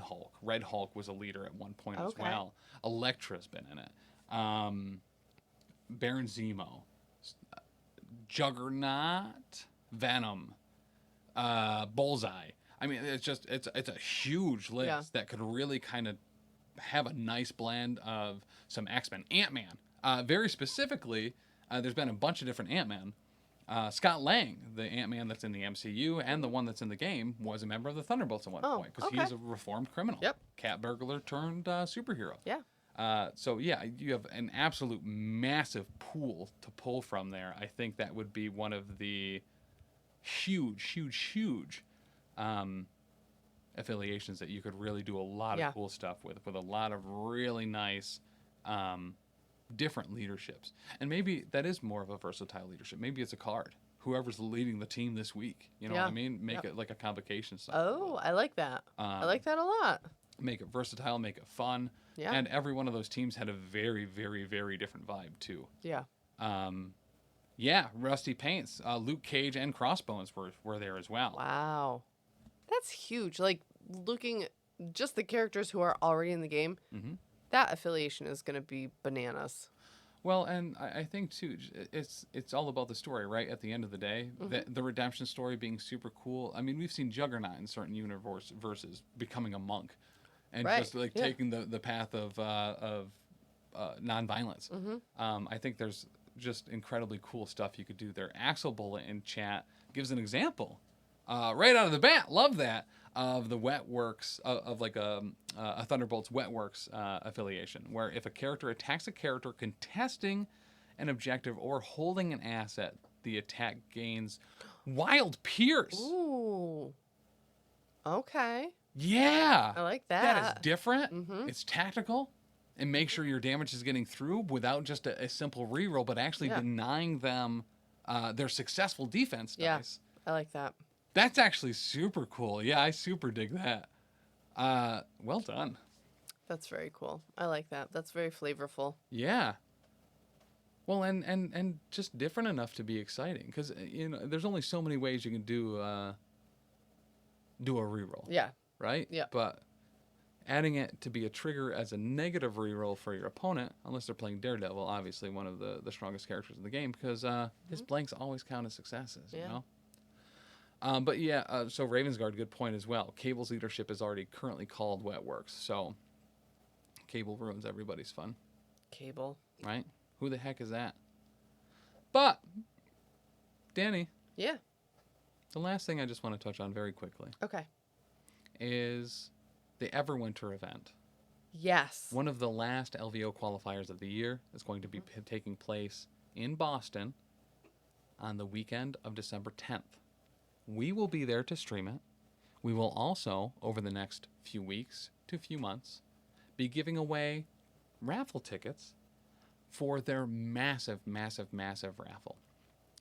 Hulk was a leader at one point as well. Elektra's been in it. Baron Zemo, Juggernaut, Venom, Bullseye. I mean, it's a huge list that could really kind of have a nice blend of some X-Men. Ant-Man. Very specifically, there's been a bunch of different Ant-Man. Scott Lang, the Ant-Man that's in the MCU and the one that's in the game, was a member of the Thunderbolts at one point because he's a reformed criminal. Yep. Cat burglar turned superhero. Yeah. So yeah, you have an absolute massive pool to pull from there. I think that would be one of the huge affiliations that you could really do a lot of cool stuff with a lot of really nice different leaderships. And maybe that is more of a versatile leadership. Maybe it's a card. Whoever's leading the team this week. You know what I mean? Make it like a convocation style. Oh, I like that. I like that a lot. Make it versatile, make it fun. Yeah. And every one of those teams had a very, very, very different vibe too. Yeah. Yeah, Rusty Paints, Luke Cage and Crossbones were there as well. Wow. That's huge. Like, looking just the characters who are already in the game, that affiliation is going to be bananas. Well, and I think too, it's all about the story, right? At the end of the day, the redemption story being super cool. I mean, we've seen Juggernaut in certain universes becoming a monk, and just like taking the path of nonviolence. I think there's just incredibly cool stuff you could do there. Axel Bullet in chat gives an example, right out of the bat. Love that. Of the Wetworks, of like a Thunderbolts Wetworks affiliation, where if a character attacks a character contesting an objective or holding an asset, the attack gains Wild Pierce. Ooh. Okay. Yeah. I like that. That is different. It's tactical. And make sure your damage is getting through without just a simple reroll, but actually denying them their successful defense dice. I like that. That's actually super cool. Yeah, I super dig that. Well done. That's very cool. I like that. That's very flavorful. Yeah. Well, and just different enough to be exciting because there's only so many ways you can do a reroll. Yeah. Right. Yeah. But adding it to be a trigger as a negative reroll for your opponent, unless they're playing Daredevil, obviously one of the strongest characters in the game, because his blanks always count as successes. You know. But yeah, so Ravensguard, good point as well. Cable's leadership is already currently called Wetworks, so Cable ruins everybody's fun. Cable. Right? Who the heck is that? But, Dani. Yeah. The last thing I just want to touch on very quickly. Okay. Is the Everwinter event. Yes. One of the last LVO qualifiers of the year is going to be taking place in Boston on the weekend of December 10th. We will be there to stream it. We will also, over the next few weeks to few months, be giving away raffle tickets for their massive raffle.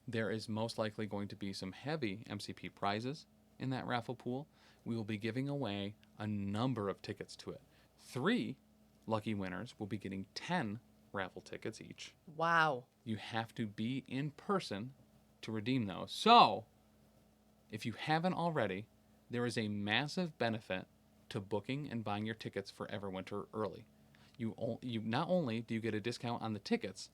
There is most likely going to be some heavy MCP prizes in that raffle pool. We will be giving away a number of tickets to it. 3 lucky winners will be getting 10 raffle tickets each. Wow. You have to be in person to redeem those. So, if you haven't already, there is a massive benefit to booking and buying your tickets for Everwinter early. You not only do you get a discount on the tickets,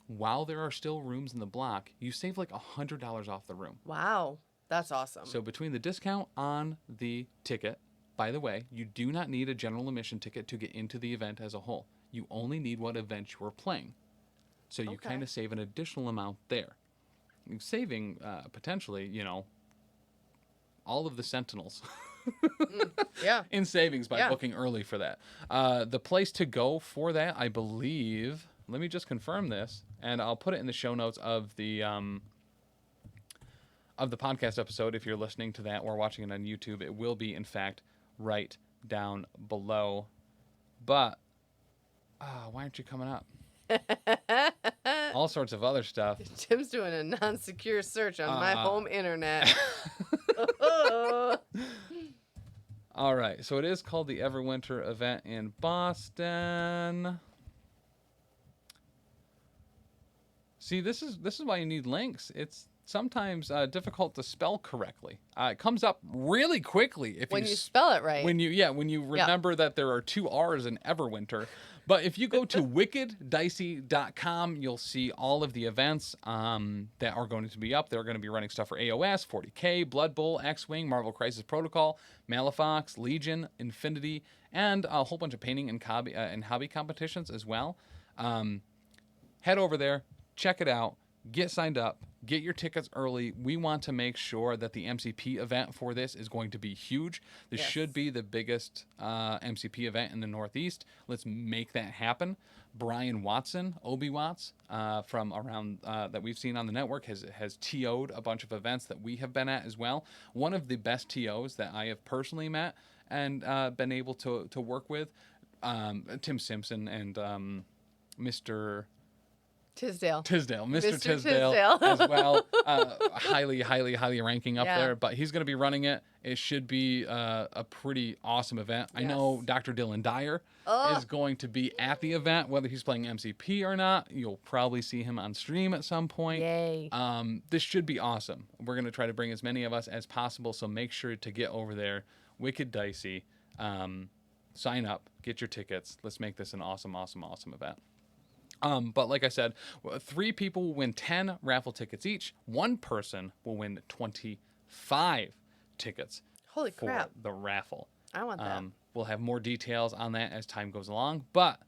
while there are still rooms in the block, you save like $100 off the room. Wow, that's awesome. So between the discount on the ticket, by the way, you do not need a general admission ticket to get into the event as a whole. You only need what event you are playing. So you kind of save an additional amount there. You're saving potentially, all of the Sentinels in savings by booking early for that. The place to go for that, I believe, let me just confirm this, and I'll put it in the show notes of the podcast episode. If you're listening to that or watching it on YouTube, it will be, in fact, right down below. But why aren't you coming up? All sorts of other stuff. Tim's doing a non-secure search on my home internet. All right, so it is called the Everwinter event in Boston. See, this is why you need links. It's sometimes difficult to spell correctly. It comes up really quickly if when you spell it right. When you remember that there are 2 R's in Everwinter, But if you go to wickeddicey.com, you'll see all of the events that are going to be up. They're going to be running stuff for AOS, 40K, Blood Bowl, X-Wing, Marvel Crisis Protocol, Malafox, Legion, Infinity, and a whole bunch of painting and hobby competitions as well. Head over there, check it out, get signed up, get your tickets early. We want to make sure that the MCP event for this is going to be huge. This should be the biggest MCP event in the Northeast. Let's make that happen. Brian Watson, Obi Watts, from around that we've seen on the network, has TO'd a bunch of events that we have been at as well. One of the best TOs that I have personally met and been able to work with, Tim Simpson and Mr. Tisdale. Mr. Tisdale as well. Highly ranking up there. But he's going to be running it. It should be a pretty awesome event. I know Dr. Dylan Dyer is going to be at the event, whether he's playing MCP or not. You'll probably see him on stream at some point. Yay. This should be awesome. We're going to try to bring as many of us as possible, so make sure to get over there. Wicked Dicey. Sign up. Get your tickets. Let's make this an awesome event. But like I said, 3 people will win 10 raffle tickets each. 1 person will win 25 tickets. Holy crap. For the raffle. I want that. We'll have more details on that as time goes along. But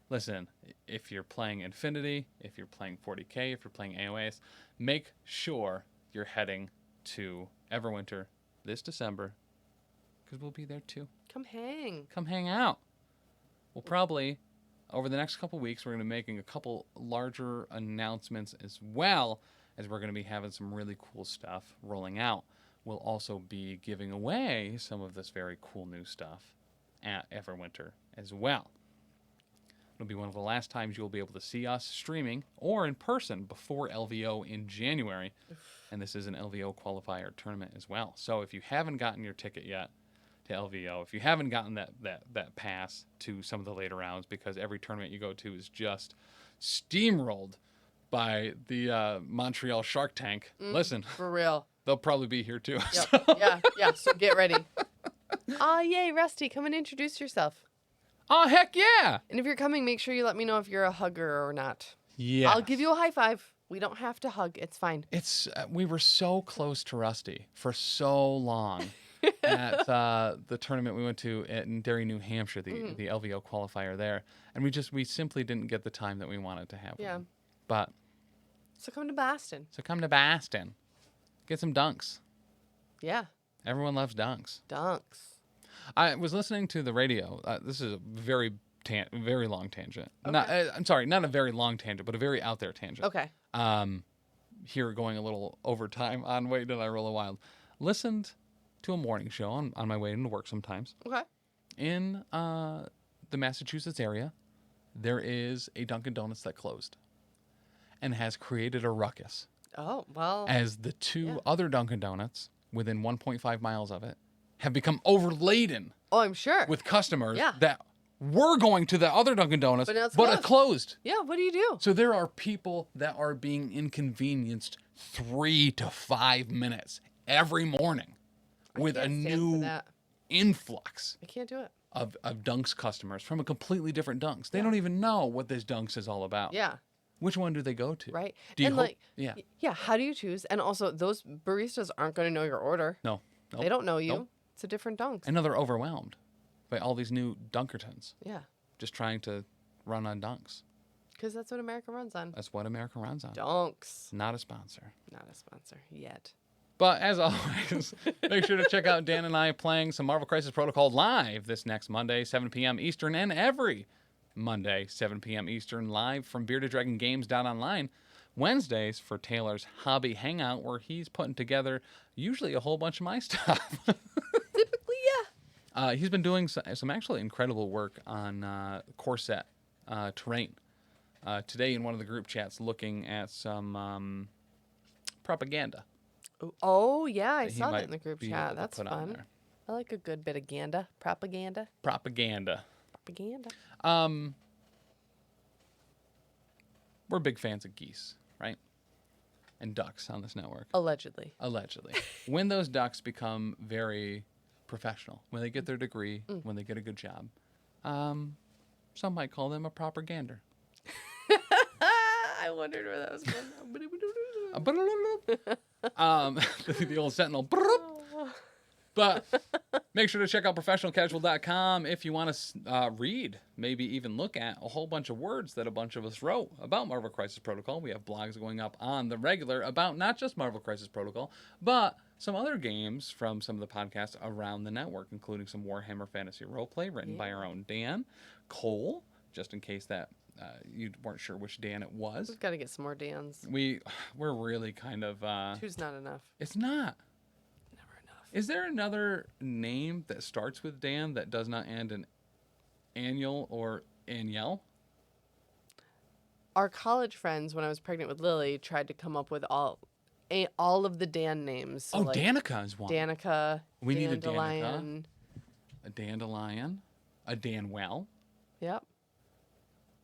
listen, if you're playing Infinity, if you're playing 40K, if you're playing AOS, make sure you're heading to Everwinter this December, because we'll be there too. Come hang out. We'll probably... Over the next couple weeks, we're going to be making a couple larger announcements as well, as we're going to be having some really cool stuff rolling out. We'll also be giving away some of this very cool new stuff at Everwinter as well. It'll be one of the last times you'll be able to see us streaming or in person before LVO in January. And this is an LVO qualifier tournament as well. So if you haven't gotten your ticket yet to LVO, if you haven't gotten that pass to some of the later rounds, because every tournament you go to is just steamrolled by the Montreal Shark Tank. Listen, for real. They'll probably be here too. Yep. Yeah. So get ready. Yay, Rusty, come and introduce yourself. Oh, heck yeah. And if you're coming, make sure you let me know if you're a hugger or not. Yeah. I'll give you a high five. We don't have to hug. It's fine. We were so close to Rusty for so long. At the tournament we went to in Derry, New Hampshire, the LVO qualifier there, and we simply didn't get the time that we wanted to have. Yeah. But so come to Boston. Get some dunks. Yeah. Everyone loves dunks. I was listening to the radio. This is a very long tangent. Okay. I'm sorry, not a very long tangent, but a very out there tangent. Okay. Here going a little overtime on Wait Did I Roll a Wild. Listened to a morning show on my way into work sometimes. Okay. In the Massachusetts area, there is a Dunkin' Donuts that closed and has created a ruckus. Oh, well. As the 2 other Dunkin' Donuts within 1.5 miles of it have become overladen. Oh, I'm sure. With customers that were going to the other Dunkin' Donuts, but it closed. Yeah, what do you do? So there are people that are being inconvenienced 3 to 5 minutes every morning. With a new influx I can't do it. of Dunks customers from a completely different Dunks. They don't even know what this Dunks is all about. Yeah. Which one do they go to? Right. Do you and yeah, how do you choose? And also, those baristas aren't going to know your order. No. Nope. They don't know you. Nope. It's a different Dunks. And they're overwhelmed by all these new Dunkertons. Yeah. Just trying to run on Dunks. Because that's what America runs on. That's what America runs on. Dunks. Not a sponsor. Not a sponsor yet. But as always, make sure to check out Dan and I playing some Marvel Crisis Protocol live this next Monday, 7 p.m. Eastern, and every Monday, 7 p.m. Eastern, live from BeardedDragonGames.online. Wednesdays for Taylor's Hobby Hangout, where he's putting together usually a whole bunch of my stuff. Typically, yeah. He's been doing some actually incredible work on Corset terrain. Today in one of the group chats looking at some propaganda. Oh, yeah, I saw that in the group chat. That's fun. There. I like a good bit of propaganda. We're big fans of geese, right? And ducks on this network. Allegedly. When those ducks become very professional, when they get their degree, when they get a good job, Some might call them a propagander. I wondered where that was going. The old Sentinel. But make sure to check out professionalcasual.com if you want to read, maybe even look at a whole bunch of words that a bunch of us wrote about Marvel Crisis Protocol. We have blogs going up on the regular about not just Marvel Crisis Protocol, but some other games from some of the podcasts around the network, including some Warhammer Fantasy Roleplay written by our own Dan Cole, just in case that you weren't sure which Dan it was. We've got to get some more Dans. We're really kind of... Two's not enough. It's not. Is there another name that starts with Dan that does not end in Annual or Aniel? Our college friends, when I was pregnant with Lily, tried to come up with all of the Dan names. So like Danica is one. Danica. We need a Dandelion. Danica. A Dandelion. A Danwell. Yep.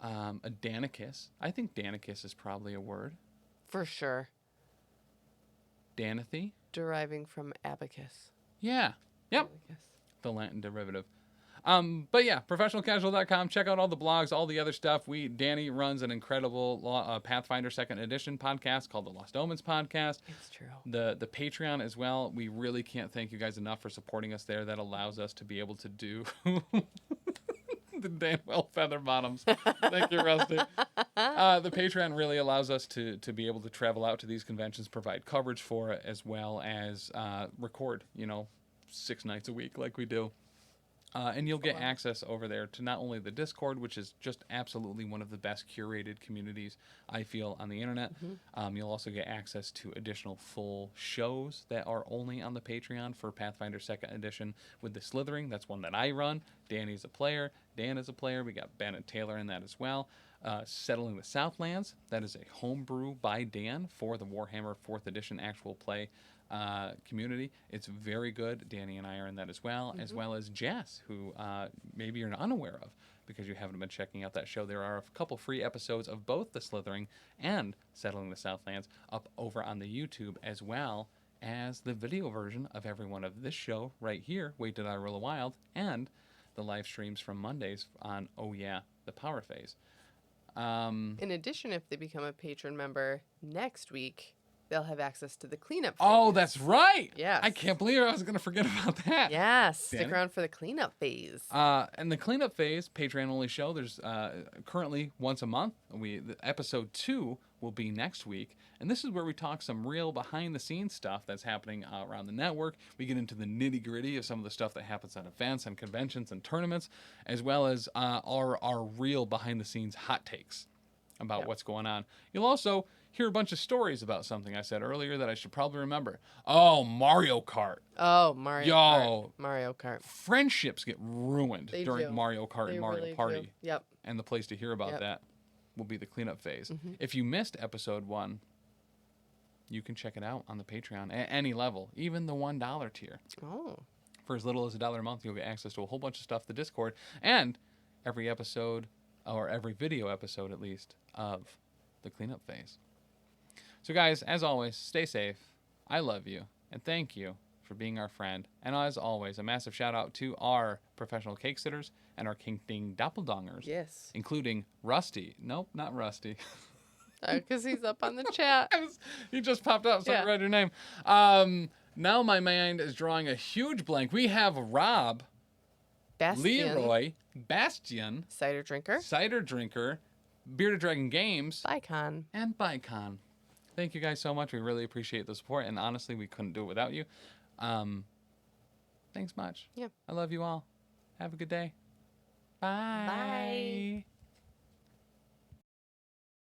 A Danicus. I think Danicus is probably a word. For sure. Danathy. Deriving from abacus. Yeah. Yep. Abacus. The Latin derivative. But yeah, professionalcasual.com. Check out all the blogs, all the other stuff. Dani runs an incredible Pathfinder 2nd Edition podcast called the Lost Omens Podcast. It's true. The Patreon as well. We really can't thank you guys enough for supporting us there. That allows us to be able to do the Danwell Feather Bottoms. Thank you, Rusty. The Patreon really allows us to be able to travel out to these conventions, provide coverage for it, as well as record, 6 nights a week like we do. And you'll get access over there to not only the Discord, which is just absolutely one of the best curated communities, I feel, on the internet. You'll also get access to additional full shows that are only on the Patreon for Pathfinder 2nd Edition with the Slithering. That's one that I run. Danny's a player. Dan is a player. We got Ben and Taylor in that as well. Settling the Southlands. That is a homebrew by Dan for the Warhammer 4th Edition actual play community. It's very good. Dani and I are in that as well as Jess, who maybe you're unaware of because you haven't been checking out that show. There are a couple free episodes of both The Slithering and Settling the Southlands up over on the YouTube, as well as the video version of every one of this show right here, Wait Did I Roll a Wild, and the live streams from Mondays on the Power Phase. In addition, if they become a patron member next week, they'll have access to the cleanup phase. Oh, that's right. Yes. I can't believe I was going to forget about that. Yes. Stick around for the cleanup phase. And the cleanup phase, Patreon-only show, there's currently once a month. Episode 2 will be next week. And this is where we talk some real behind-the-scenes stuff that's happening around the network. We get into the nitty-gritty of some of the stuff that happens at events and conventions and tournaments, as well as our real behind-the-scenes hot takes about what's going on. You'll also hear a bunch of stories about something I said earlier that I should probably remember. Oh, Mario Kart. Oh, Mario Kart. Mario Kart. Friendships get ruined during Mario Kart and Mario really Party. do. Yep. And the place to hear about that will be the cleanup phase. If you missed episode 1, you can check it out on the Patreon at any level, even the $1 tier. Oh. For as little as $1 a month, you'll get access to a whole bunch of stuff, the Discord, and every episode, or every video episode at least, of the cleanup phase. So guys, as always, stay safe. I love you, and thank you for being our friend. And as always, a massive shout out to our professional cake sitters and our King Ding Doppeldongers. Yes. Including Rusty. Nope, not Rusty. Because he's up on the chat. He just popped up, so I read your name. Now my mind is drawing a huge blank. We have Rob, Bastian. Leroy, Bastian, Cider Drinker, Bearded Dragon Games, Bicon, and Bicon. Thank you guys so much. We really appreciate the support, and honestly, we couldn't do it without you. Thanks much. Yeah. I love you all. Have a good day. Bye. Bye.